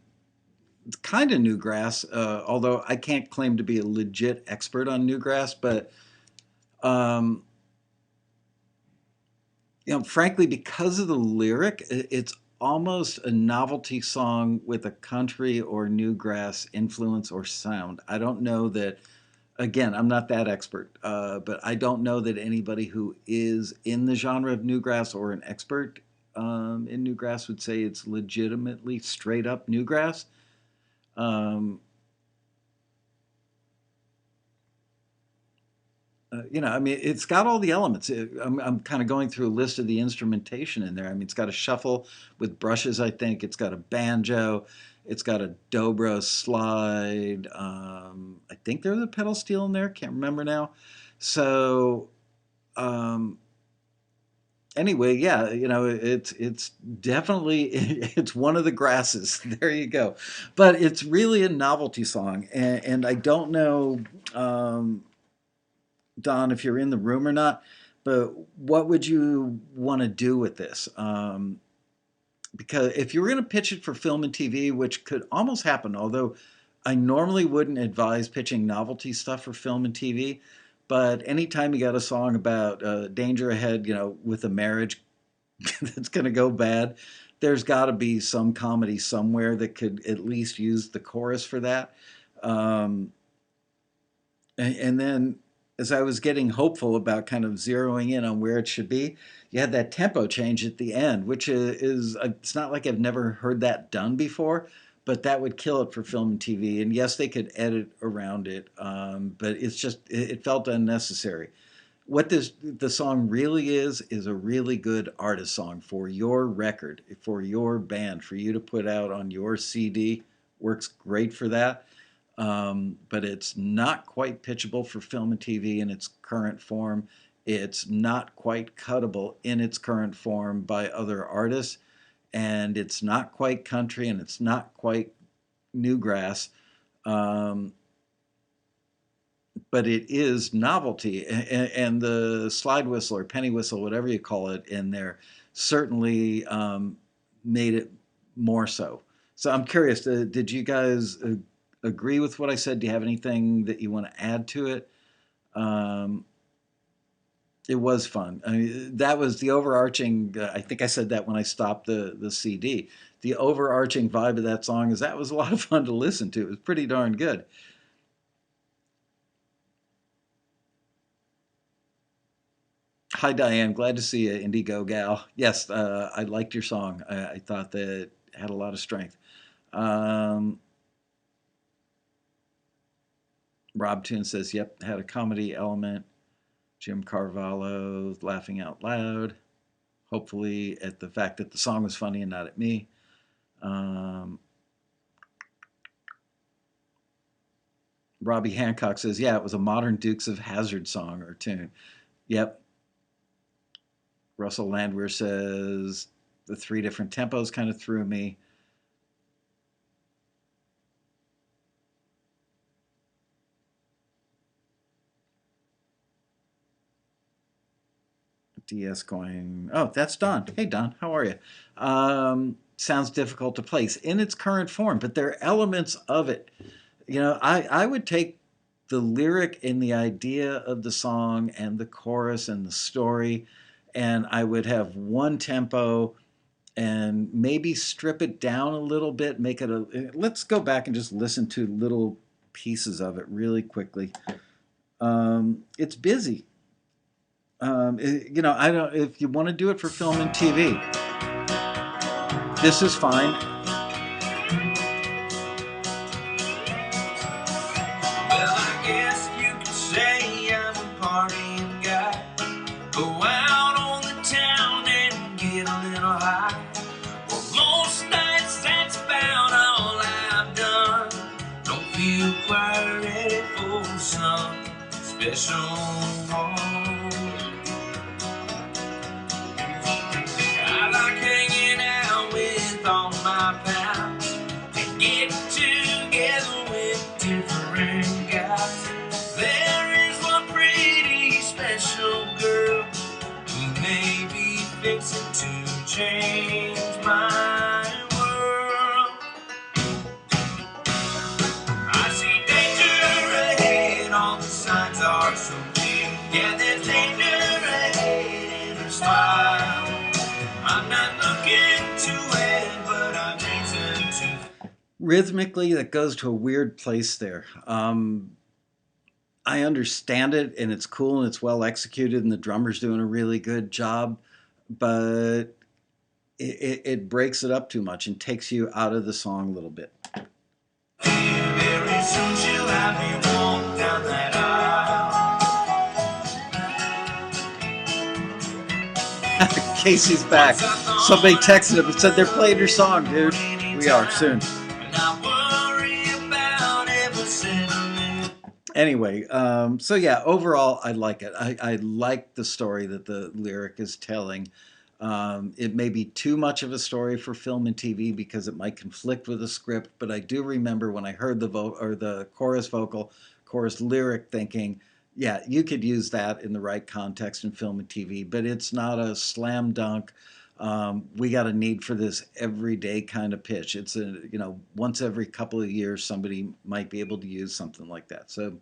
it's kind of newgrass, although I can't claim to be a legit expert on newgrass. But, um, frankly, because of the lyric, it's almost a novelty song with a country or newgrass influence or sound. I don't know that. Again, I'm not that expert, but I don't know that anybody who is in the genre of newgrass or an expert in newgrass would say it's legitimately straight up newgrass. Um, I mean, it's got all the elements. I'm kind of going through a list of the instrumentation in there. I mean, it's got a shuffle with brushes, I think. It's got a banjo. It's got a dobro slide. I think there's a pedal steel in there. Can't remember now. So, um, anyway, yeah, it's definitely it's one of the grasses. There you go. But it's really a novelty song, and I don't know, um, Don, if you're in the room or not. But what would you want to do with this? Because if you were going to pitch it for film and TV, which could almost happen, although I normally wouldn't advise pitching novelty stuff for film and TV, but anytime you got a song about danger ahead, with a marriage that's going to go bad, there's got to be some comedy somewhere that could at least use the chorus for that. Um, and then as I was getting hopeful about kind of zeroing in on where it should be, you had that tempo change at the end, which is it's not like I've never heard that done before, but that would kill it for film and TV. And yes, they could edit around it, but it's just it felt unnecessary. What the song really is a really good artist song for your record, for your band, for you to put out on your CD. Works great for that. But it's not quite pitchable for film and TV in its current form. It's not quite cuttable in its current form by other artists, and it's not quite country, and it's not quite newgrass. Um, but it is novelty, and the slide whistle or penny whistle, whatever you call it, in there certainly made it more so. So I'm curious, did you guys agree with what I said? Do you have anything that you want to add to it? Um, it was fun. I mean, that was the overarching. I think I said that when I stopped the CD. The overarching vibe of that song is that was a lot of fun to listen to. It was pretty darn good. Hi, Diane. Glad to see you, Indigo Gal. Yes, I liked your song. I thought that it had a lot of strength. Um, Rob Toon says, yep, had a comedy element. Jim Carvalho laughing out loud, hopefully at the fact that the song was funny and not at me. Um, Robbie Hancock says, yeah, it was a modern Dukes of Hazzard song or tune. Yep. Russell Landwehr says, the three different tempos kind of threw me. DS going, oh, that's Don. Hey, Don, how are you? Sounds difficult to place in its current form, but there are elements of it. I would take the lyric and the idea of the song and the chorus and the story, and I would have one tempo and maybe strip it down a little bit, make it a. Let's go back and just listen to little pieces of it really quickly. It's busy. I don't. If you want to do it for film and TV, This is fine. Well, I guess you could say I'm a partying guy. Go out on the town and get a little high. Well, most nights that's about all I've done. Don't feel quite ready for some special one. I like hanging out with all my pals and getting together with different guys. There is one pretty special girl who may be fixing to change my world. I see danger ahead, all the signs are so clear. Yeah, there's danger ahead in her smile. I'm not looking to win, but I'm reason to. Rhythmically, that goes to a weird place there. I understand it, and it's cool, and it's well executed, and the drummer's doing a really good job, but it breaks it up too much and takes you out of the song a little bit. Very soon she'll have me walk down that aisle. Casey's back. Somebody texted him and said they're playing your song, dude. We are soon. Anyway, so yeah, overall, I like it. I like the story that the lyric is telling. It may be too much of a story for film and TV because it might conflict with the script, but I do remember when I heard the chorus vocal, chorus lyric, thinking, yeah, you could use that in the right context in film and TV, but it's not a slam dunk. We got a need for this everyday kind of pitch. It's once every couple of years somebody might be able to use something like that. So,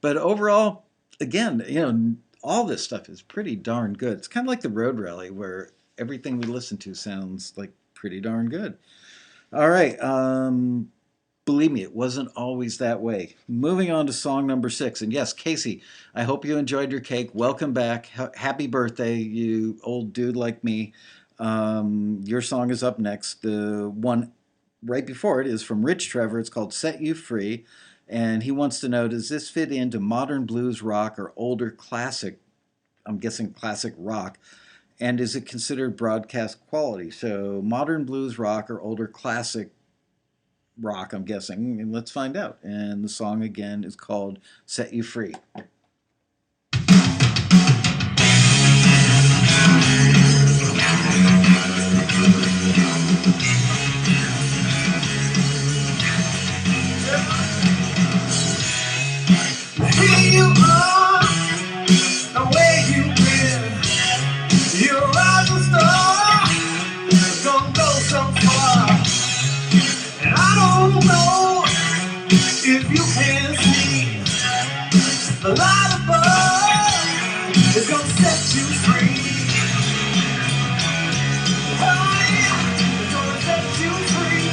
but overall, again, all this stuff is pretty darn good. It's kind of like the Road Rally where everything we listen to sounds like pretty darn good. All right. Believe me, it wasn't always that way. Moving on to song number 6. And yes, Casey, I hope you enjoyed your cake. Welcome back. Happy birthday, you old dude like me. Your song is up next. The one right before it is from Rich Trevor. It's called Set You Free. And he wants to know, does this fit into modern blues rock or older classic, I'm guessing classic rock, and is it considered broadcast quality? So modern blues rock or older classic rock, I'm guessing, and let's find out. And the song again is called Set You Free. Here you are, the way you've been. You're a rising star, don't go so far. And I don't know if you can see the light above is gonna set you free. Oh yeah, it's gonna set you free.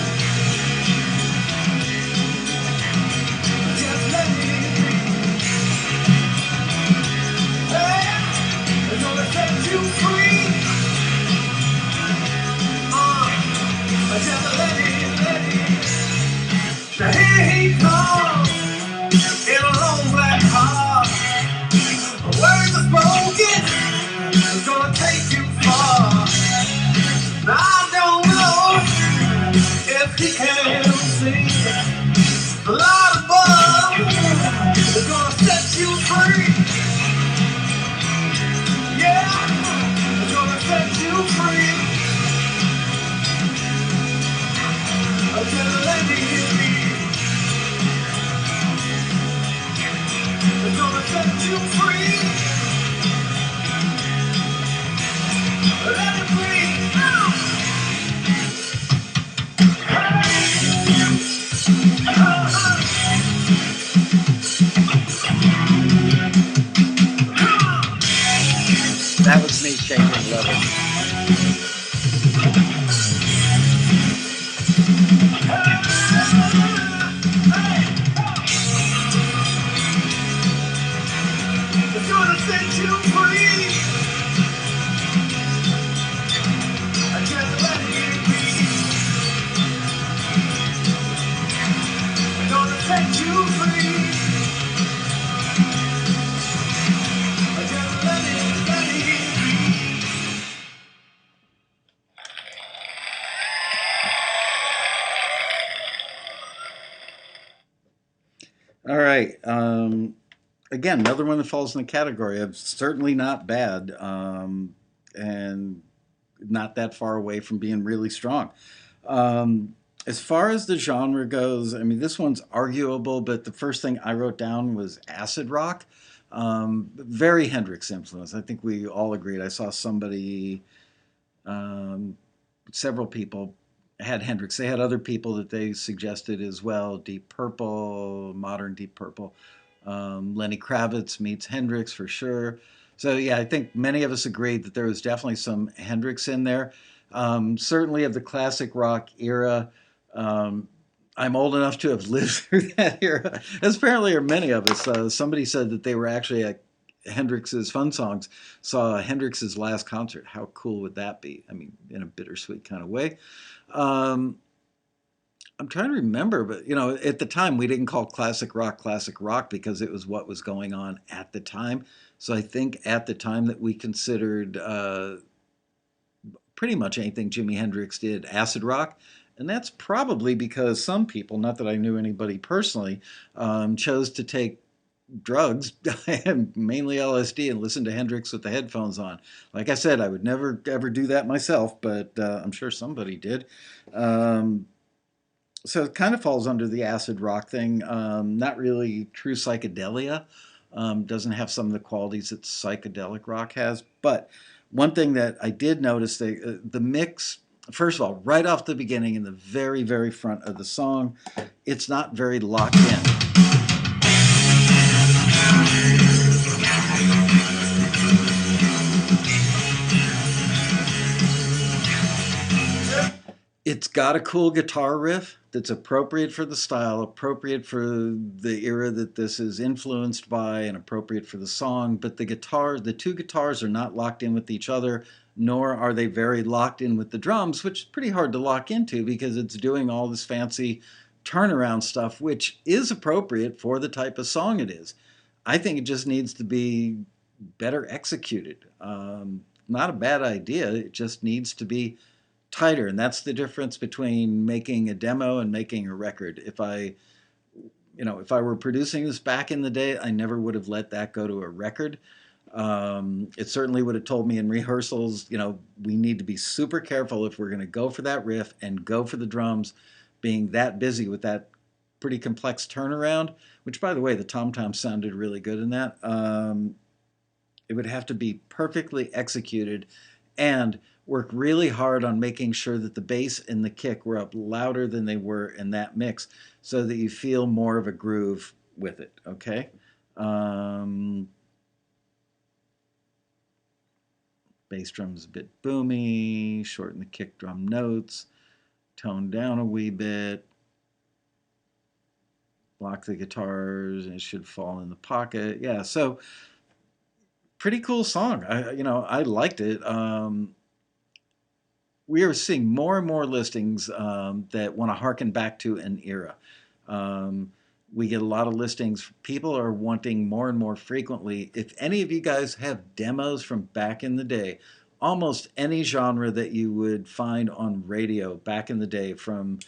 Just let me be. It's gonna set you free. Just let it. Now here he comes in a long black car. Words are spoken, it's gonna take you far. Now I don't know if he can see the light above is gonna set you free. Yeah, it's gonna set you free. Just let me be. It's gonna set you free. Let it breathe now. That was me shaking level. It's gonna set you free. Just let it be. right. Again, another one that falls in the category of certainly not bad, and not that far away from being really strong. As far as the genre goes, I mean, this one's arguable, but the first thing I wrote down was acid rock. Very Hendrix influence. I think we all agreed. I saw somebody, um, several people had Hendrix. They had other people that they suggested as well. Deep Purple, modern Deep Purple. Lenny Kravitz meets Hendrix for sure. So yeah, I think many of us agreed that there was definitely some Hendrix in there. Certainly of the classic rock era. Um, I'm old enough to have lived through that era, as apparently are many of us. Somebody said that they were actually at Hendrix's Fun Songs, saw Hendrix's last concert. How cool would that be? I mean, in a bittersweet kind of way. Um, I'm trying to remember, but at the time we didn't call classic rock because it was what was going on at the time. So I think at the time that we considered pretty much anything Jimi Hendrix did acid rock. And that's probably because some people, not that I knew anybody personally, chose to take drugs, mainly LSD, and listen to Hendrix with the headphones on. Like I said, I would never ever do that myself, but I'm sure somebody did. Um, so it kind of falls under the acid rock thing. Not really true psychedelia. Doesn't have some of the qualities that psychedelic rock has. But one thing that I did notice, the mix. First of all, right off the beginning, in the very very front of the song, it's not very locked in. It's got a cool guitar riff that's appropriate for the style, appropriate for the era that this is influenced by, and appropriate for the song. But the two guitars are not locked in with each other, nor are they very locked in with the drums, which is pretty hard to lock into because it's doing all this fancy turnaround stuff, which is appropriate for the type of song it is. I think it just needs to be better executed. Not a bad idea. It just needs to be tighter, and that's the difference between making a demo and making a record. If I were producing this back in the day, I never would have let that go to a record. It certainly would have told me in rehearsals, we need to be super careful if we're going to go for that riff and go for the drums, being that busy with that pretty complex turnaround, which, by the way, the tom tom sounded really good in that. It would have to be perfectly executed and work really hard on making sure that the bass and the kick were up louder than they were in that mix so that you feel more of a groove with it, okay? Um, Bass drum's a bit boomy, shorten the kick drum notes, tone down a wee bit, block the guitars, and it should fall in the pocket. Yeah, so pretty cool song. I liked it. We are seeing more and more listings that want to harken back to an era. Um, we get a lot of listings. People are wanting more and more frequently. If any of you guys have demos from back in the day, almost any genre that you would find on radio back in the day, from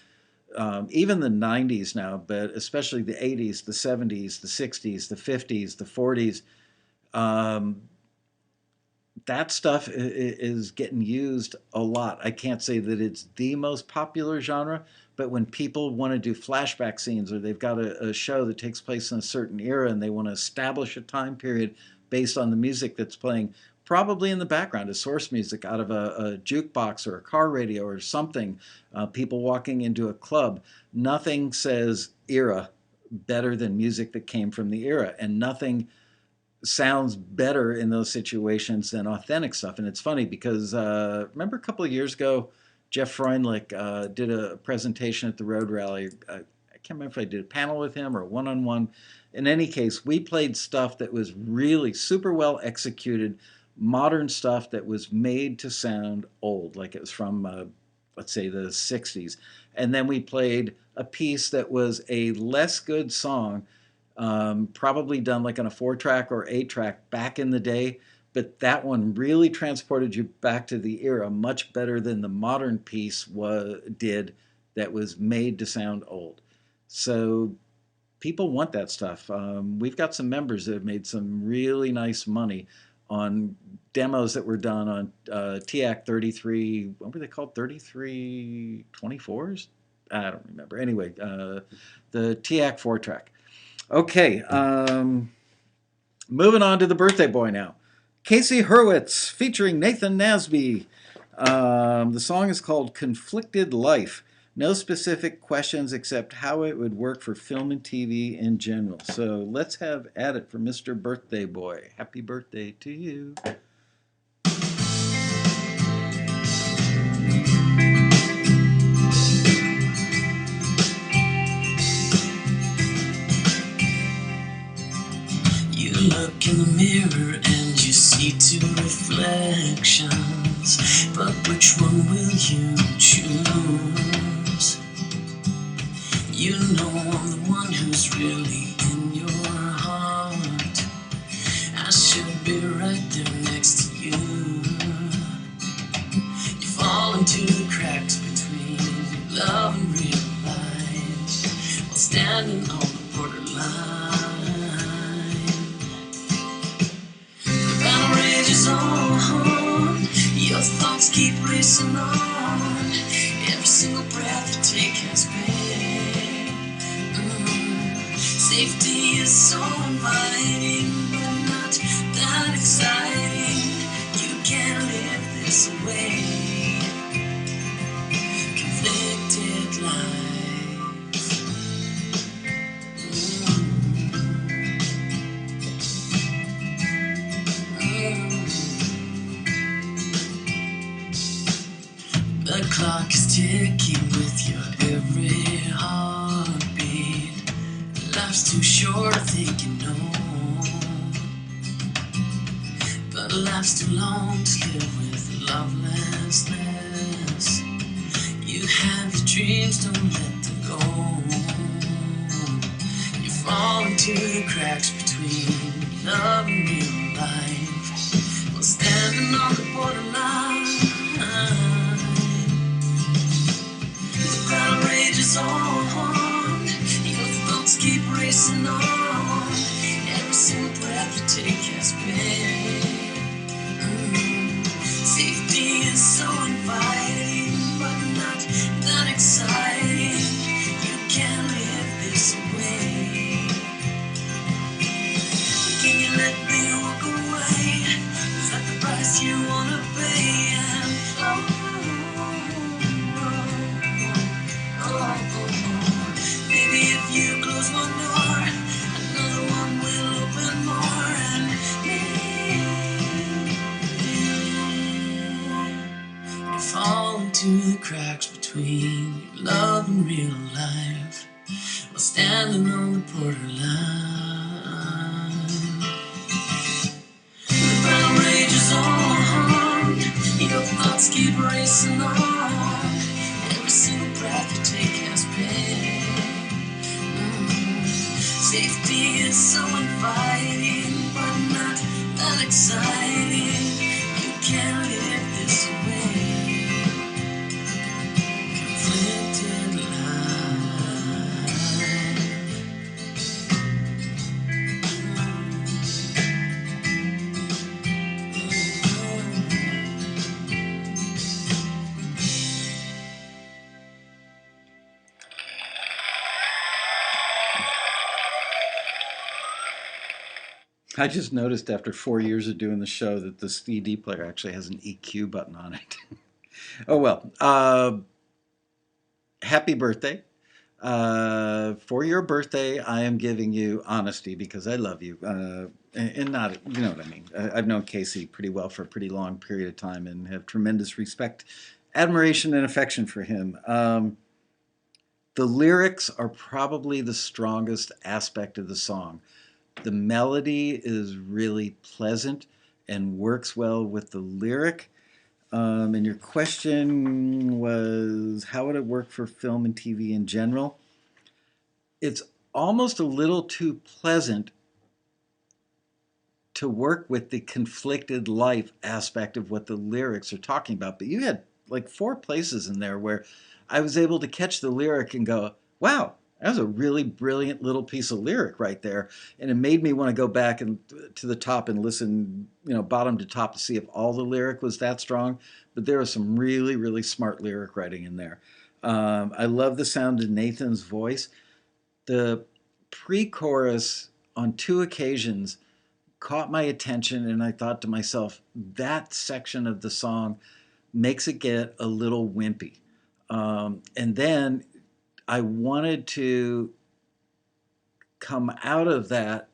even the 90s now, but especially the 80s, the 70s, the 60s, the 50s, the 40s, um, that stuff is getting used a lot. I can't say that it's the most popular genre, but when people want to do flashback scenes or they've got a show that takes place in a certain era and they want to establish a time period based on the music that's playing, probably in the background as source music out of a jukebox or a car radio or something, people walking into a club, nothing says era better than music that came from the era, and nothing sounds better in those situations than authentic stuff. And it's funny because remember a couple of years ago, Jeff Freundlich did a presentation at the Road Rally. I can't remember if I did a panel with him or a one-on-one. In any case, we played stuff that was really super well executed, modern stuff that was made to sound old, like it was from, let's say, the 60s. And then we played a piece that was a less good song, probably done like on a 4-track or 8-track back in the day, but that one really transported you back to the era much better than the modern piece did that was made to sound old. So people want that stuff. We've got some members that have made some really nice money on demos that were done on TAC 33, what were they called? 3324s? I don't remember. Anyway, the TAC 4 track. Okay, moving on to the birthday boy now. Casey Hurwitz featuring Nathan Nasby. The song is called Conflicted Life. No specific questions except how it would work for film and TV in general. So let's have at it for Mr. Birthday Boy. Happy birthday to you. You look in the mirror and you see two reflections, but which one will you choose? You know I'm the one who's really in your heart. I should be right there next to you. You fall into the cracks between love and real life, while standing on the borderline. The battle rages on, your thoughts keep racing on. Every single breath you take has pain. Safety is so inviting, but not that exciting. You can't live this away. Conflicted life. The clock is ticking with your every heartbeat. Life's too short, I think you know, but life's too long to live with lovelessness. You have your dreams, don't let them go. You fall into the cracks between love and real life, while standing on the borderline. The battle rages on, your thoughts keep racing on. Every single breath you take has pain. Safety is so inviting, but not that exciting. You can't live this way. Can you let me walk away? Is that the price you wanna pay? And maybe if you close one door, another one will open more. And you fall into the cracks between love and real life, while standing on the borderline. The battle rages on, your thoughts keep racing on. Every single breath you take has pain. Safety is so inviting, but not that exciting. You can't live this way. Conflicted life. I just noticed after 4 years of doing the show that the CD player actually has an EQ button on it. Oh well. Happy birthday. For your birthday, I am giving you honesty because I love you. And not, you know what I mean. I've known Casey pretty well for a pretty long period of time and have tremendous respect, admiration, and affection for him. The lyrics are probably the strongest aspect of the song. The melody is really pleasant and works well with the lyric. And your question was, how would it work for film and TV in general? It's almost a little too pleasant to work with the conflicted life aspect of what the lyrics are talking about. But you had like 4 places in there where I was able to catch the lyric and go, wow, That was a really brilliant little piece of lyric right there, and it made me want to go back and to the top and listen, bottom to top to see if all the lyric was that strong. But there was some really, really smart lyric writing in there. I love the sound of Nathan's voice. The pre-chorus on two occasions caught my attention, and I thought to myself, that section of the song makes it get a little wimpy. And then I wanted to come out of that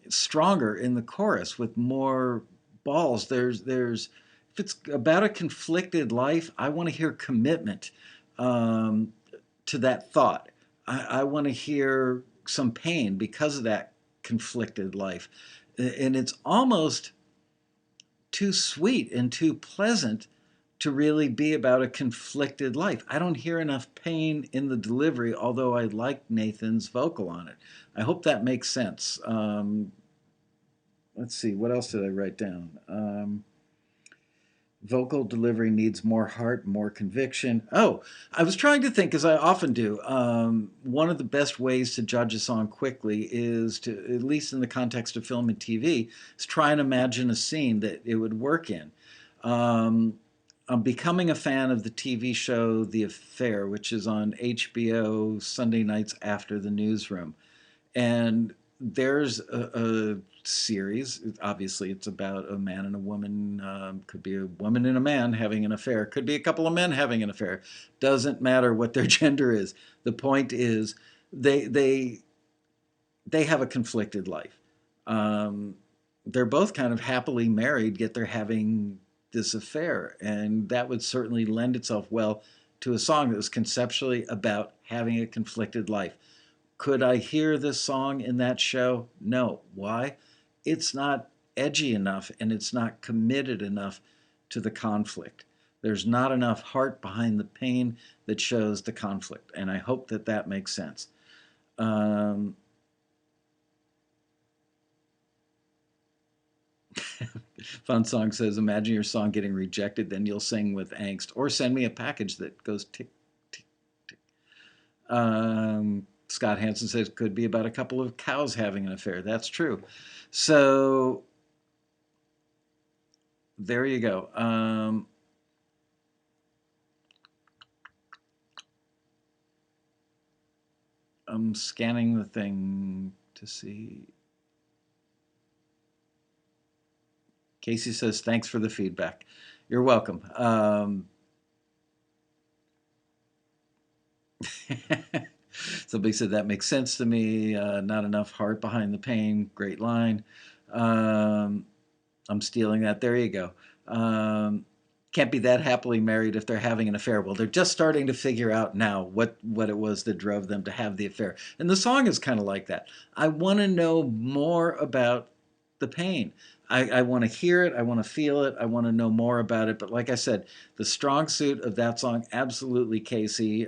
stronger in the chorus with more balls. If it's about a conflicted life, I want to hear commitment um, to that thought. I want to hear some pain because of that conflicted life, and it's almost too sweet and too pleasant to really be about a conflicted life. I don't hear enough pain in the delivery, although I like Nathan's vocal on it. I hope that makes sense. Let's see, what else did I write down? Vocal delivery needs more heart, more conviction. Oh, I was trying to think, as I often do. One of the best ways to judge a song quickly is to, at least in the context of film and TV, is try and imagine a scene that it would work in. I'm becoming a fan of the TV show The Affair, which is on HBO Sunday nights after the newsroom. And there's a series. Obviously, it's about a man and a woman. Could be a woman and a man having an affair. Could be a couple of men having an affair. Doesn't matter what their gender is. The point is, they they they have a conflicted life. They're both kind of happily married, yet they're having this affair, and that would certainly lend itself well to a song that was conceptually about having a conflicted life. Could I hear this song in that show? No. Why? It's not edgy enough and it's not committed enough to the conflict. There's not enough heart behind the pain that shows the conflict. And I hope that that makes sense. Um, Fun Song says, imagine your song getting rejected, then you'll sing with angst. Or send me a package that goes tick, tick, tick. Scott Hansen says, could be about a couple of cows having an affair. That's true. So there you go. I'm scanning the thing to see. Casey says, thanks for the feedback. You're welcome. Somebody said that makes sense to me. Not enough heart behind the pain. Great line. I'm stealing that. There you go. Can't be that happily married if they're having an affair. Well, they're just starting to figure out now what it was that drove them to have the affair. And the song is kind of like that. I want to know more about the pain. I want to hear it. I want to feel it. I want to know more about it. But like I said, the strong suit of that song, absolutely, Casey,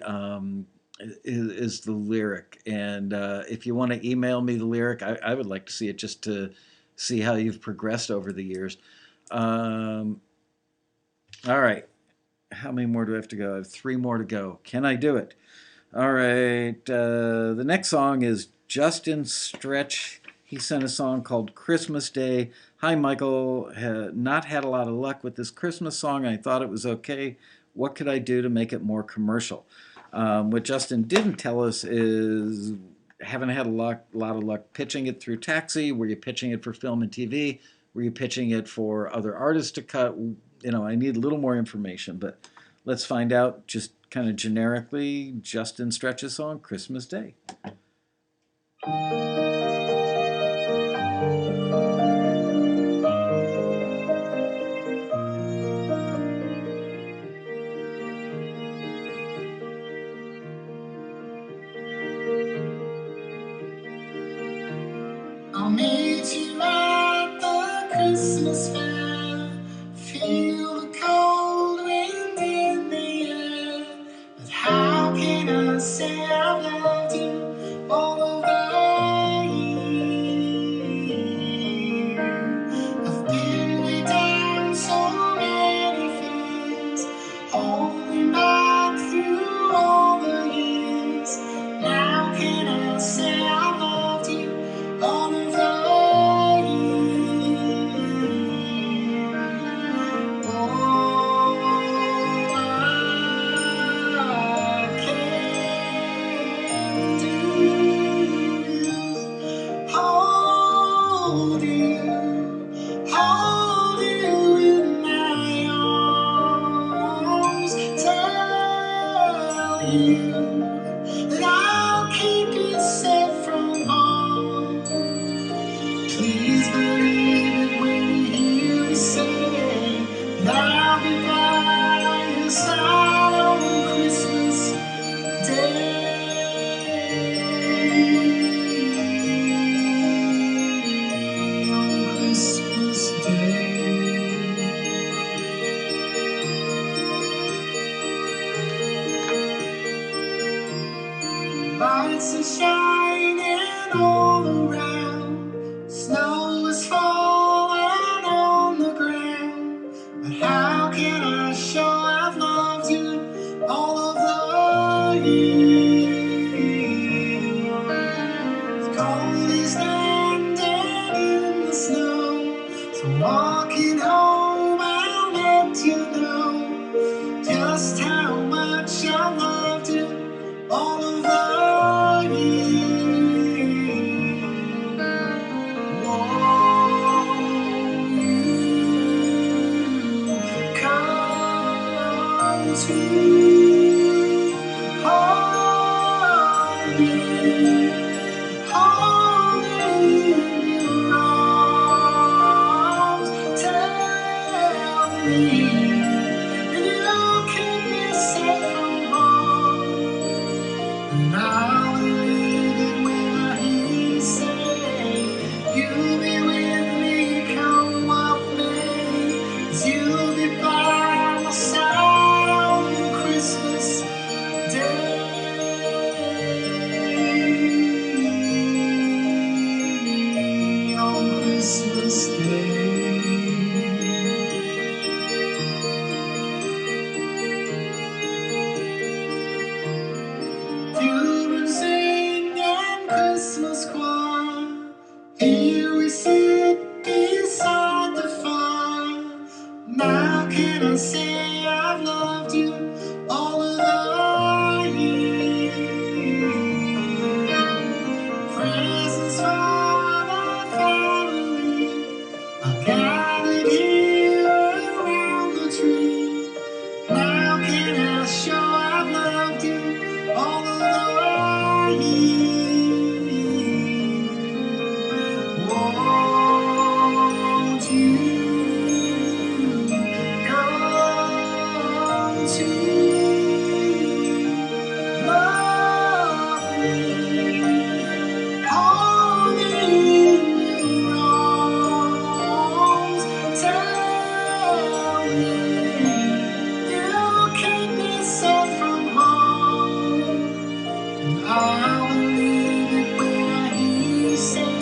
is the lyric. And if you want to email me the lyric, I would like to see it just to see how you've progressed over the years. All right. How many more do I have to go? I have 3 more to go. Can I do it? All right. The next song is Justin Stretch. He sent a song called Christmas Day. Hi, Michael. Not had a lot of luck with this Christmas song. I thought it was okay. What could I do to make it more commercial? What Justin didn't tell us is, haven't had a lot of luck pitching it through Taxi. Were you pitching it for film and TV? Were you pitching it for other artists to cut? I need a little more information, but let's find out just kind of generically. Justin Stretch's song, Christmas Day. I'll meet you at the Christmas fair. Feel the cold wind in the air. But how can I say I've loved you all of you, that I'll keep you safe from harm. Please believe it when you hear me say that I'll be by your side on Christmas Day. On Christmas Day. Lights are shining all around, snow is falling on the ground. But how can I show I've loved you all of the year? It's cold is standing in the snow, so walking home I'll let you know just how much I loved you all of the year. Won't you come to hold me in your arms? Tell me that you'll keep me safe from harm. And I'll believe it when I hear you say you'll be with me, come what may. 'Cause you'll be by my side on Christmas Day. On Christmas Day. You've been singing Christmas choir. Here we sit beside the fire. Now can I say I've loved you all of the year? Presents for the family are gathered here around the tree. Now can I show I've loved you all of the year? Won't you come to love me? Hold me in your arms. Tell me you'll keep me safe from harm. I'll believe it when I hear you say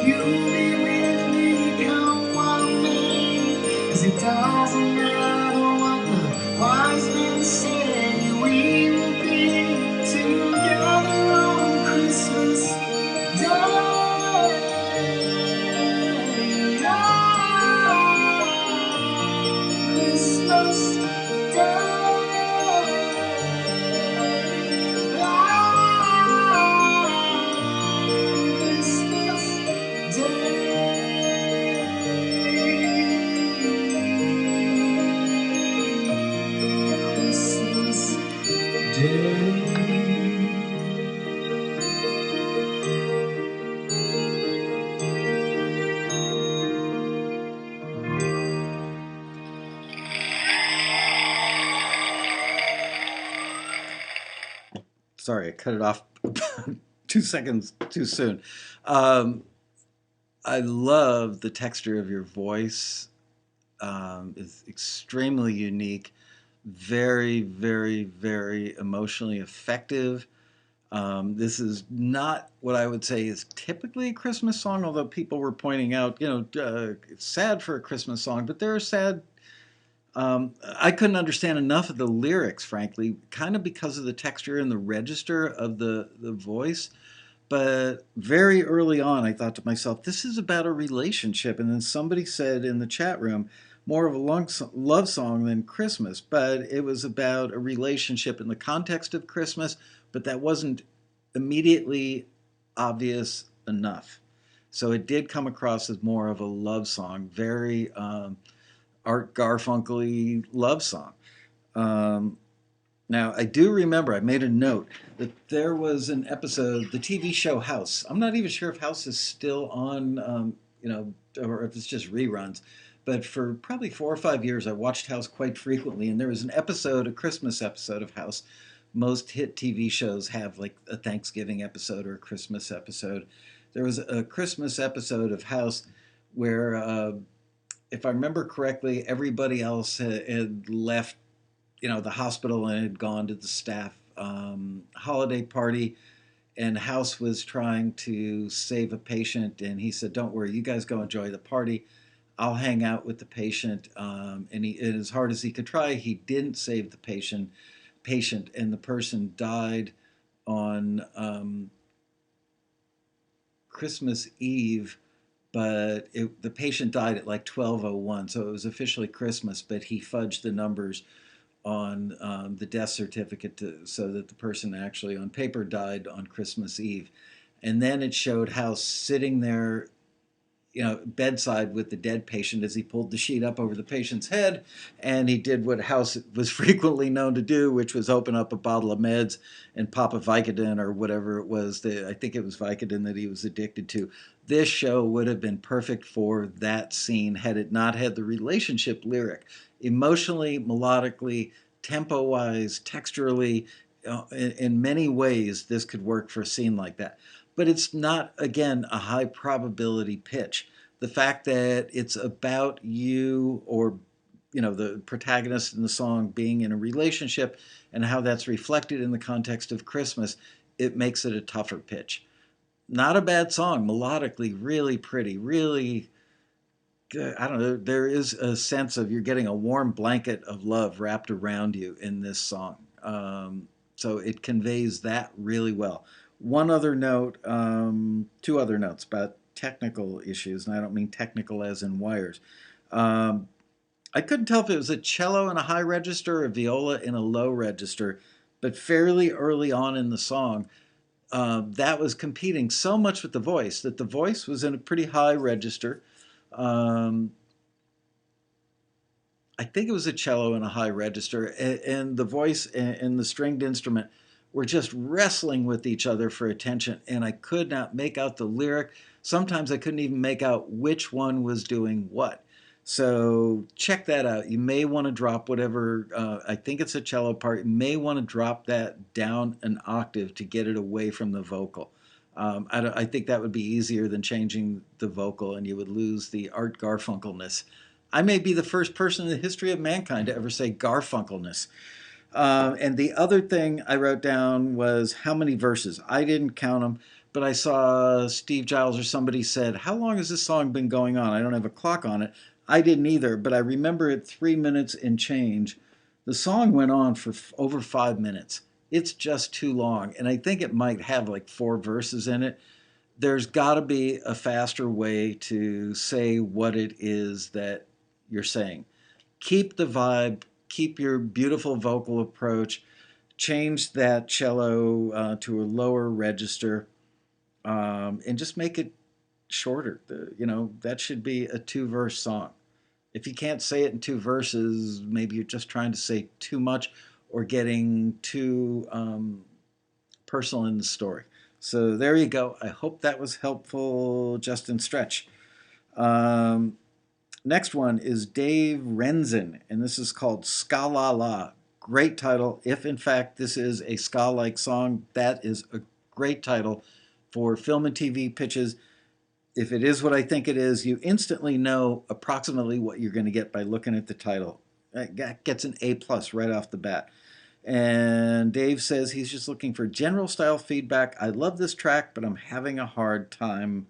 you'll be with me, come what may. 'Cause it doesn't matter what the wise men say, we will be together on Christmas Day. On Christmas Day. Sorry, I cut it off 2 seconds too soon. I love the texture of your voice. It's extremely unique, very, very, very emotionally effective. This is not what I would say is typically a Christmas song, although people were pointing out, it's sad for a Christmas song, but there are sad. I couldn't understand enough of the lyrics, frankly, kind of because of the texture and the register of the voice. But very early on, I thought to myself, this is about a relationship. And then somebody said in the chat room, more of a love song than Christmas. But it was about a relationship in the context of Christmas, but that wasn't immediately obvious enough. So it did come across as more of a love song, very Art Garfunkel-y love song. Now, I do remember, I made a note that there was an episode, the TV show House. I'm not even sure if House is still on, or if it's just reruns. But for probably 4 or 5 years, I watched House quite frequently. And there was an episode, a Christmas episode of House. Most hit TV shows have like a Thanksgiving episode or a Christmas episode. There was a Christmas episode of House where, if I remember correctly, everybody else had left, the hospital and had gone to the staff holiday party, and House was trying to save a patient, and he said, "Don't worry, you guys go enjoy the party. I'll hang out with the patient." And as hard as he could try, he didn't save the patient, and the person died on Christmas Eve. But the patient died at like 12:01, so it was officially Christmas. But he fudged the numbers on the death certificate so that the person actually on paper died on Christmas Eve. And then it showed House sitting there, bedside with the dead patient as he pulled the sheet up over the patient's head. And he did what House was frequently known to do, which was open up a bottle of meds and pop a Vicodin or whatever it was. I think it was Vicodin that he was addicted to. This show would have been perfect for that scene had it not had the relationship lyric. Emotionally, melodically, tempo-wise, texturally, in many ways, this could work for a scene like that. But it's not, again, a high probability pitch. The fact that it's about you or the protagonist in the song being in a relationship and how that's reflected in the context of Christmas, it makes it a tougher pitch. Not a bad song, melodically, really pretty, really, I don't know, there is a sense of you're getting a warm blanket of love wrapped around you in this song. So it conveys that really well. One other note, two other notes about technical issues, and I don't mean technical as in wires. I couldn't tell if it was a cello in a high register or a viola in a low register, but fairly early on in the song, that was competing so much with the voice that the voice was in a pretty high register. I think it was a cello in a high register, and the voice and the stringed instrument were just wrestling with each other for attention, and I could not make out the lyric. Sometimes I couldn't even make out which one was doing what. So check that out. You may want to drop whatever, I think it's a cello part, you may want to drop that down an octave to get it away from the vocal. I think that would be easier than changing the vocal, and you would lose the Art Garfunkelness. I may be the first person in the history of mankind to ever say Garfunkelness. And the other thing I wrote down was how many verses. I didn't count them, but I saw Steve Giles or somebody said, "How long has this song been going on?" I don't have a clock on it. I didn't either, but I remember at 3 minutes and change. The song went on for over 5 minutes. It's just too long, and I think it might have like 4 verses in it. There's got to be a faster way to say what it is that you're saying. Keep the vibe, keep your beautiful vocal approach, change that cello to a lower register, and just make it shorter. That should be a 2-verse song. If you can't say it in 2 verses, maybe you're just trying to say too much or getting too personal in the story. So there you go. I hope that was helpful, Justin Stretch. Next one is Dave Renzen, and this is called Scala. Great title. If in fact this is a ska-like song, that is a great title for film and TV pitches. If it is what I think it is, you instantly know approximately what you're going to get by looking at the title. That gets an A+ right off the bat. And Dave says he's just looking for general style feedback. I love this track, but I'm having a hard time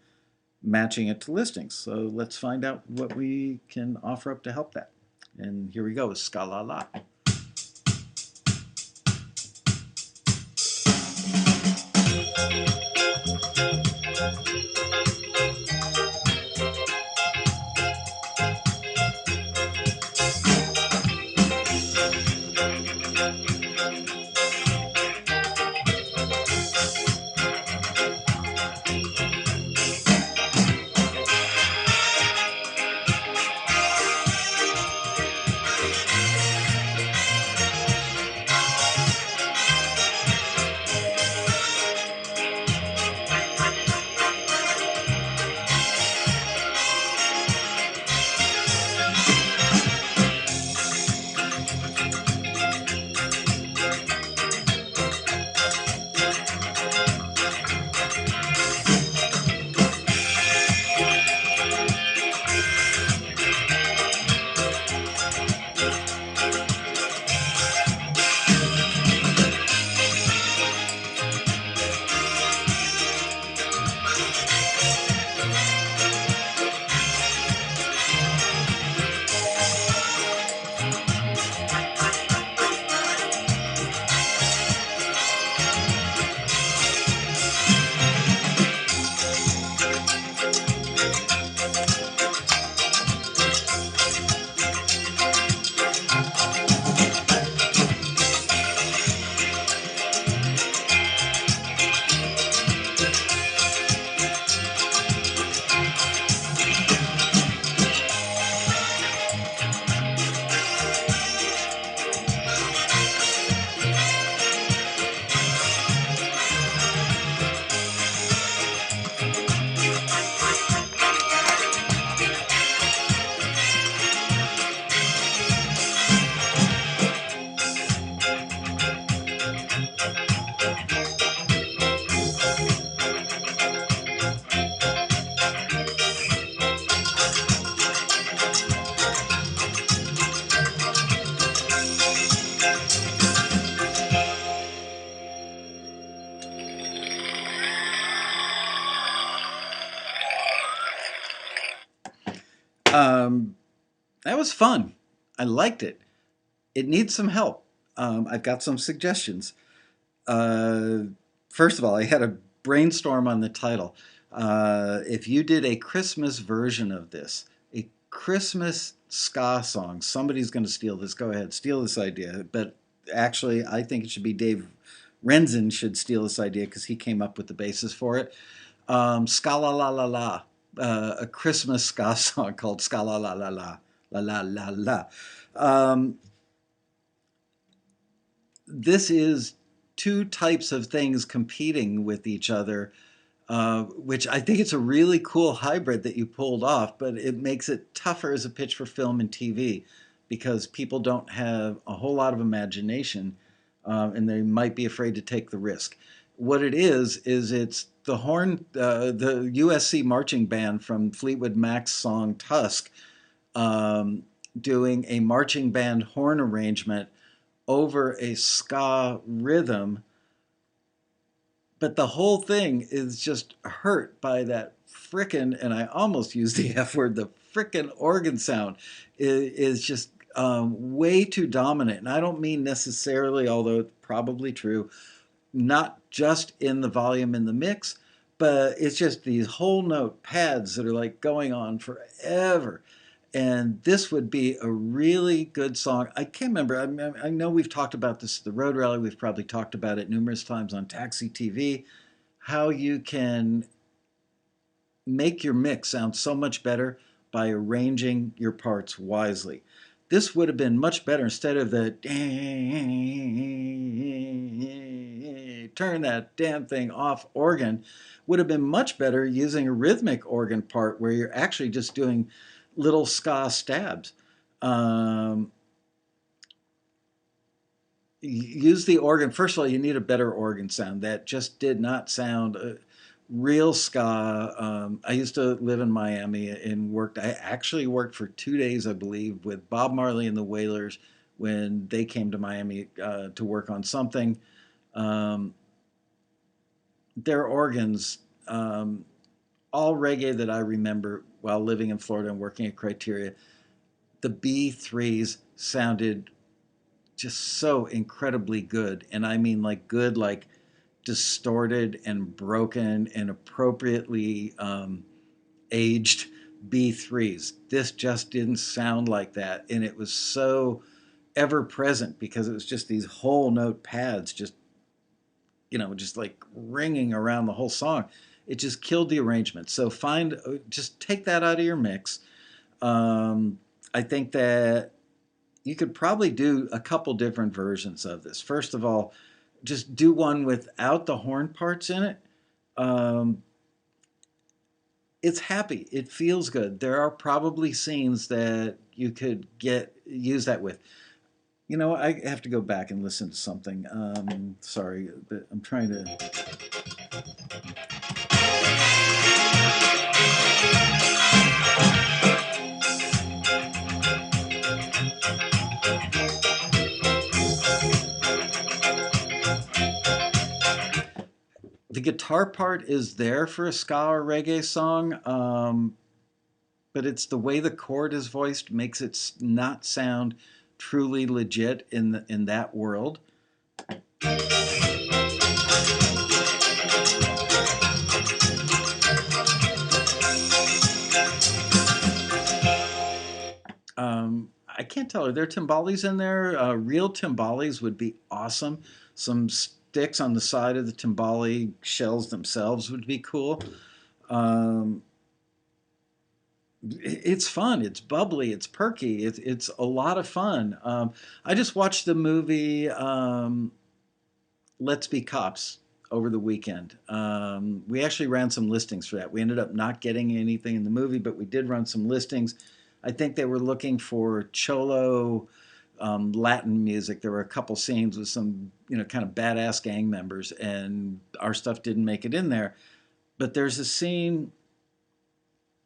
matching it to listings. So let's find out what we can offer up to help that. And here we go with Scala. That was fun. I liked it. It needs some help. I've got some suggestions. Uh, First of all, I had a brainstorm on the title. If you did a Christmas version of this, a Christmas ska song, somebody's going to steal this. Go ahead, steal this idea. But actually, I think it should be Dave Renzen should steal this idea because he came up with the basis for it. Scala la la la, a Christmas ska song called Scala la la la la la la la. Um, this is two types of things competing with each other, which I think it's a really cool hybrid that you pulled off, but it makes it tougher as a pitch for film and TV because people don't have a whole lot of imagination, and they might be afraid to take the risk. What it is it's the USC marching band from Fleetwood Mac's song Tusk, um, doing a marching band horn arrangement over a ska rhythm, but the whole thing is just hurt by that frickin', and I almost used the F word, the frickin' organ sound is just way too dominant. And I don't mean necessarily, although it's probably true, not just in the volume in the mix, but it's just these whole note pads that are like going on forever. And this would be a really good song. I can't remember. I know we've talked about this at the Road Rally. We've probably talked about it numerous times on Taxi TV. How you can make your mix sound so much better by arranging your parts wisely. This would have been much better instead of the turn that damn thing off organ. Would have been much better using a rhythmic organ part where you're actually just doing little ska stabs. Um, Use the organ. First of all, you need a better organ sound. That just did not sound real ska. I used to live in Miami and worked. I actually worked for 2 days, I believe, with Bob Marley and the Wailers when they came to Miami to work on something. Um, their organs, all reggae that I remember while living in Florida and working at Criteria, the B3s sounded just so incredibly good. And I mean like good, like distorted and broken and appropriately aged B3s. This just didn't sound like that. And it was so ever present because it was just these whole note pads just, just like ringing around the whole song. It just killed the arrangement. So just take that out of your mix. I think that you could probably do a couple different versions of this. First of all, just do one without the horn parts in it. Um, it's happy. It feels good. There are probably scenes that you could use that with. I have to go back and listen to something. Sorry, but I'm trying to. The guitar part is there for a ska or reggae song, but it's the way the chord is voiced makes it not sound truly legit in that world. I can't tell. Are there timbales in there? Real timbales would be awesome. Some sticks on the side of the timbale shells themselves would be cool. Um, it's fun. It's bubbly. It's perky. It's a lot of fun. I just watched the movie Let's Be Cops over the weekend. We actually ran some listings for that. We ended up not getting anything in the movie, but we did run some listings. I think they were looking for Cholo Latin music. There were a couple scenes with some, kind of badass gang members, and our stuff didn't make it in there. But there's a scene.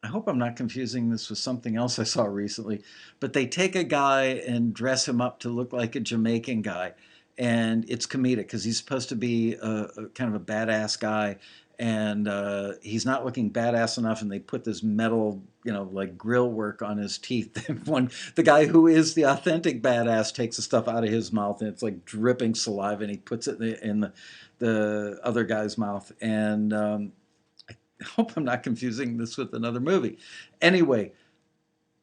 I hope I'm not confusing this with something else I saw recently, but they take a guy and dress him up to look like a Jamaican guy, and it's comedic because he's supposed to be a kind of a badass guy, and he's not looking badass enough, and they put this metal, like grill work on his teeth. The guy who is the authentic badass takes the stuff out of his mouth, and it's like dripping saliva, and he puts it in the other guy's mouth. And I hope I'm not confusing this with another movie. Anyway,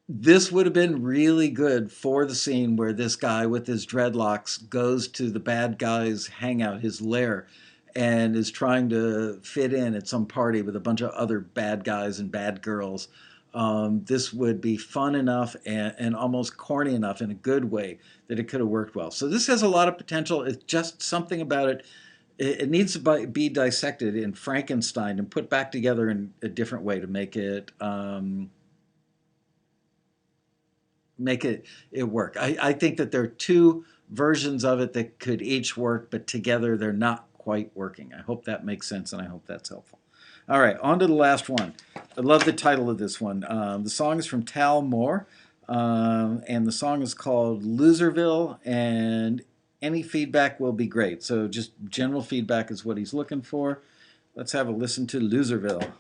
this would have been really good for the scene where this guy with his dreadlocks goes to the bad guy's hangout, his lair, and is trying to fit in at some party with a bunch of other bad guys and bad girls. This would be fun enough and almost corny enough in a good way that it could have worked well. So this has a lot of potential. It's just something about it. It needs to be dissected in Frankenstein and put back together in a different way to make it work. I think that there are two versions of it that could each work, but together they're not quite working. I hope that makes sense, and I hope that's helpful. All right, on to the last one. I love the title of this one. The song is from Tal Moore, and the song is called Loserville, and any feedback will be great. So just general feedback is what he's looking for. Let's have a listen to Loserville.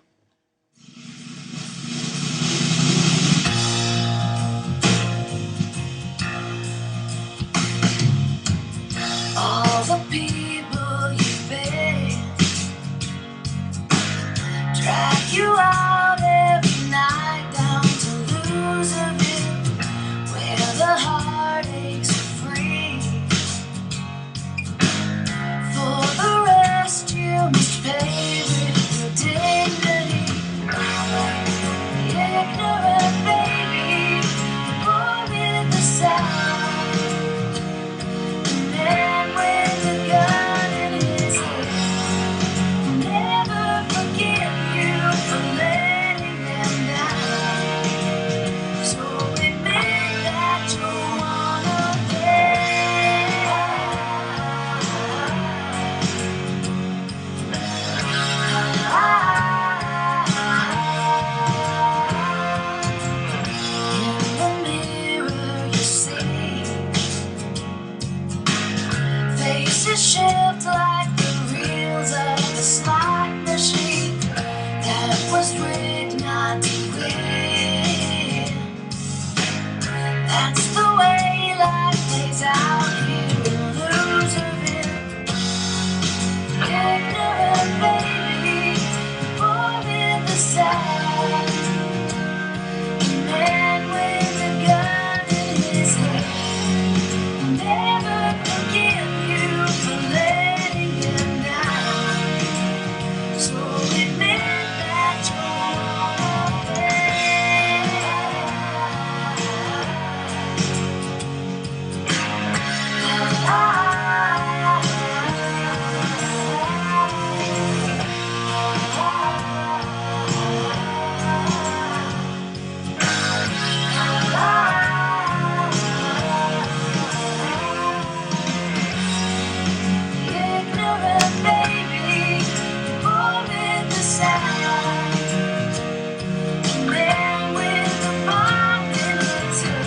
All the people you face drag you out every night down to Loserville, where the heartaches are free. For the rest you must pay with your dignity. The ignorant baby, born in the South. Shift like the reels of a slot machine that was rigged not to win. That's the way life plays out here in Loserville. Ignorant baby, born in the South. The man with a gun in his hand will never forgive you for letting him down. So admit that you're ignorant baby, born in the South. The man with the bomb in his head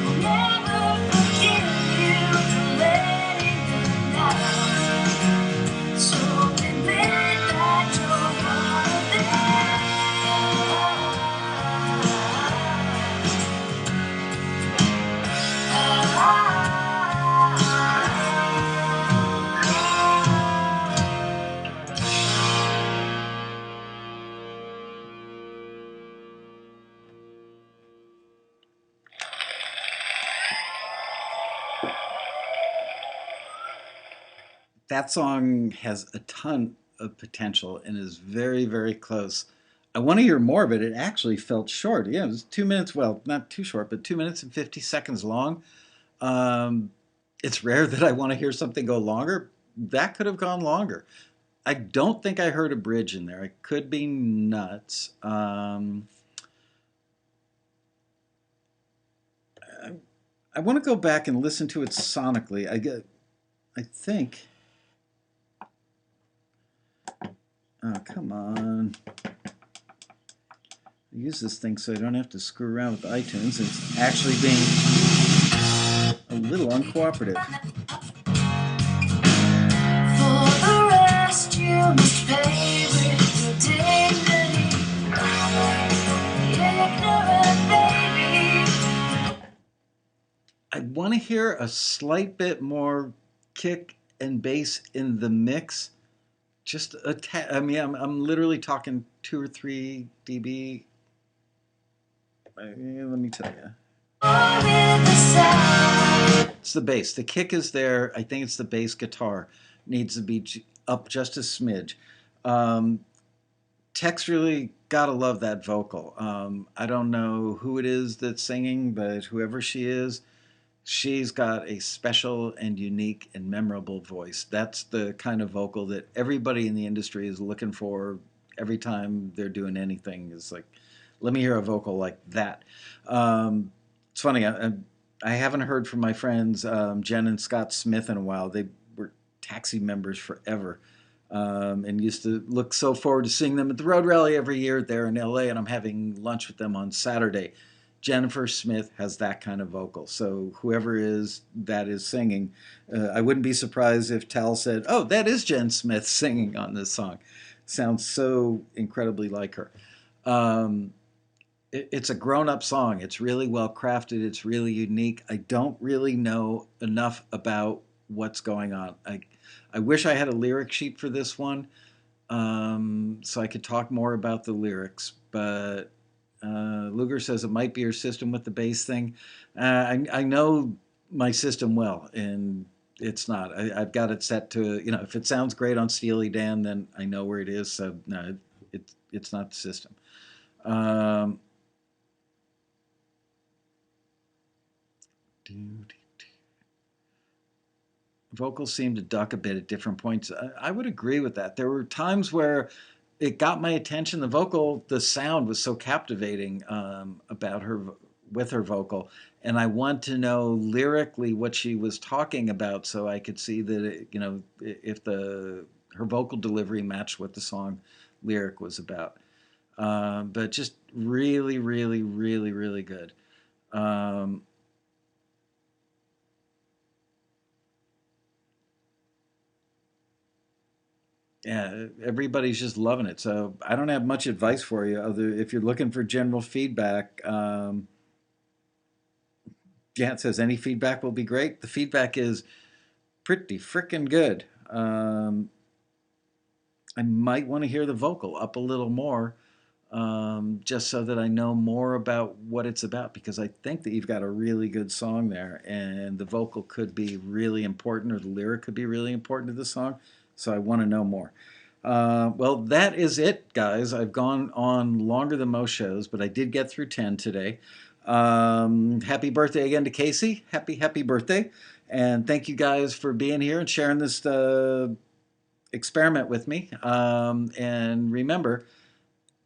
will never forgive you for letting him down. So admit that you're one of them. That song has a ton of potential and is very, very close. I want to hear more, but it actually felt short. Yeah, it was 2 minutes, well, not too short, but 2 minutes and 50 seconds long. It's rare that I want to hear something go longer. That could have gone longer. I don't think I heard a bridge in there. I could be nuts. I want to go back and listen to it sonically. I think. Oh, come on. I use this thing so I don't have to screw around with iTunes. It's actually being a little uncooperative. For the rest cost you must pay with your dignity. Ignorant baby. I want to hear a slight bit more kick and bass in the mix. Just a I mean, I'm literally talking 2 or 3 dB. Let me tell you. It's the bass. The kick is there. I think it's the bass guitar. Needs to be up just a smidge. Tex really gotta love that vocal. I don't know who it is that's singing, but whoever she is, she's got a special and unique and memorable voice. That's the kind of vocal that everybody in the industry is looking for every time they're doing anything. Is like, let me hear a vocal like that. It's funny. I haven't heard from my friends Jen and Scott Smith in a while. They were Taxi members forever. And used to look so forward to seeing them at the Road Rally every year there in LA, and I'm having lunch with them on Saturday. Jennifer Smith has that kind of vocal. So whoever that is singing, I wouldn't be surprised if Tal said, "Oh, that is Jen Smith singing on this song." Sounds so incredibly like her. It's a grown-up song. It's really well crafted. It's really unique. I don't really know enough about what's going on. I wish I had a lyric sheet for this one, so I could talk more about the lyrics. But Luger says it might be her system with the bass thing. I know my system well, and it's not. I've got it set to, if it sounds great on Steely Dan, then I know where it is. So no, it's not the system. Vocals seem to duck a bit at different points. I would agree with that. There were times where it got my attention. The sound was so captivating about her, with her vocal, and I want to know lyrically what she was talking about, so I could see that if her vocal delivery matched what the song lyric was about. But just really, really, really, really good. Yeah, everybody's just loving it. So I don't have much advice for you, other if you're looking for general feedback. Yeah, it says any feedback will be great. The feedback is pretty freaking good. I might want to hear the vocal up a little more, just so that I know more about what it's about, because I think that you've got a really good song there, and the vocal could be really important, or the lyric could be really important to the song. So I want to know more. Well, that is it, guys. I've gone on longer than most shows, but I did get through 10 today. Happy birthday again to Casey. Happy birthday. And thank you guys for being here and sharing this experiment with me. And remember,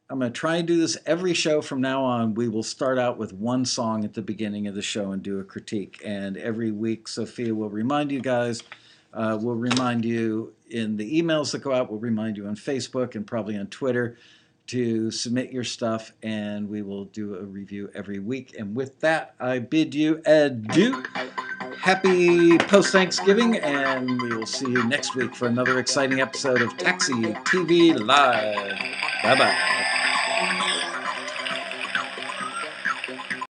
I'm going to try and do this every show from now on. We will start out with one song at the beginning of the show and do a critique. And every week, Sophia will remind you guys. We'll remind you in the emails that go out. We'll remind you on Facebook and probably on Twitter to submit your stuff, and we will do a review every week. And with that, I bid you adieu. Happy post-Thanksgiving, and we will see you next week for another exciting episode of Taxi TV Live. Bye-bye.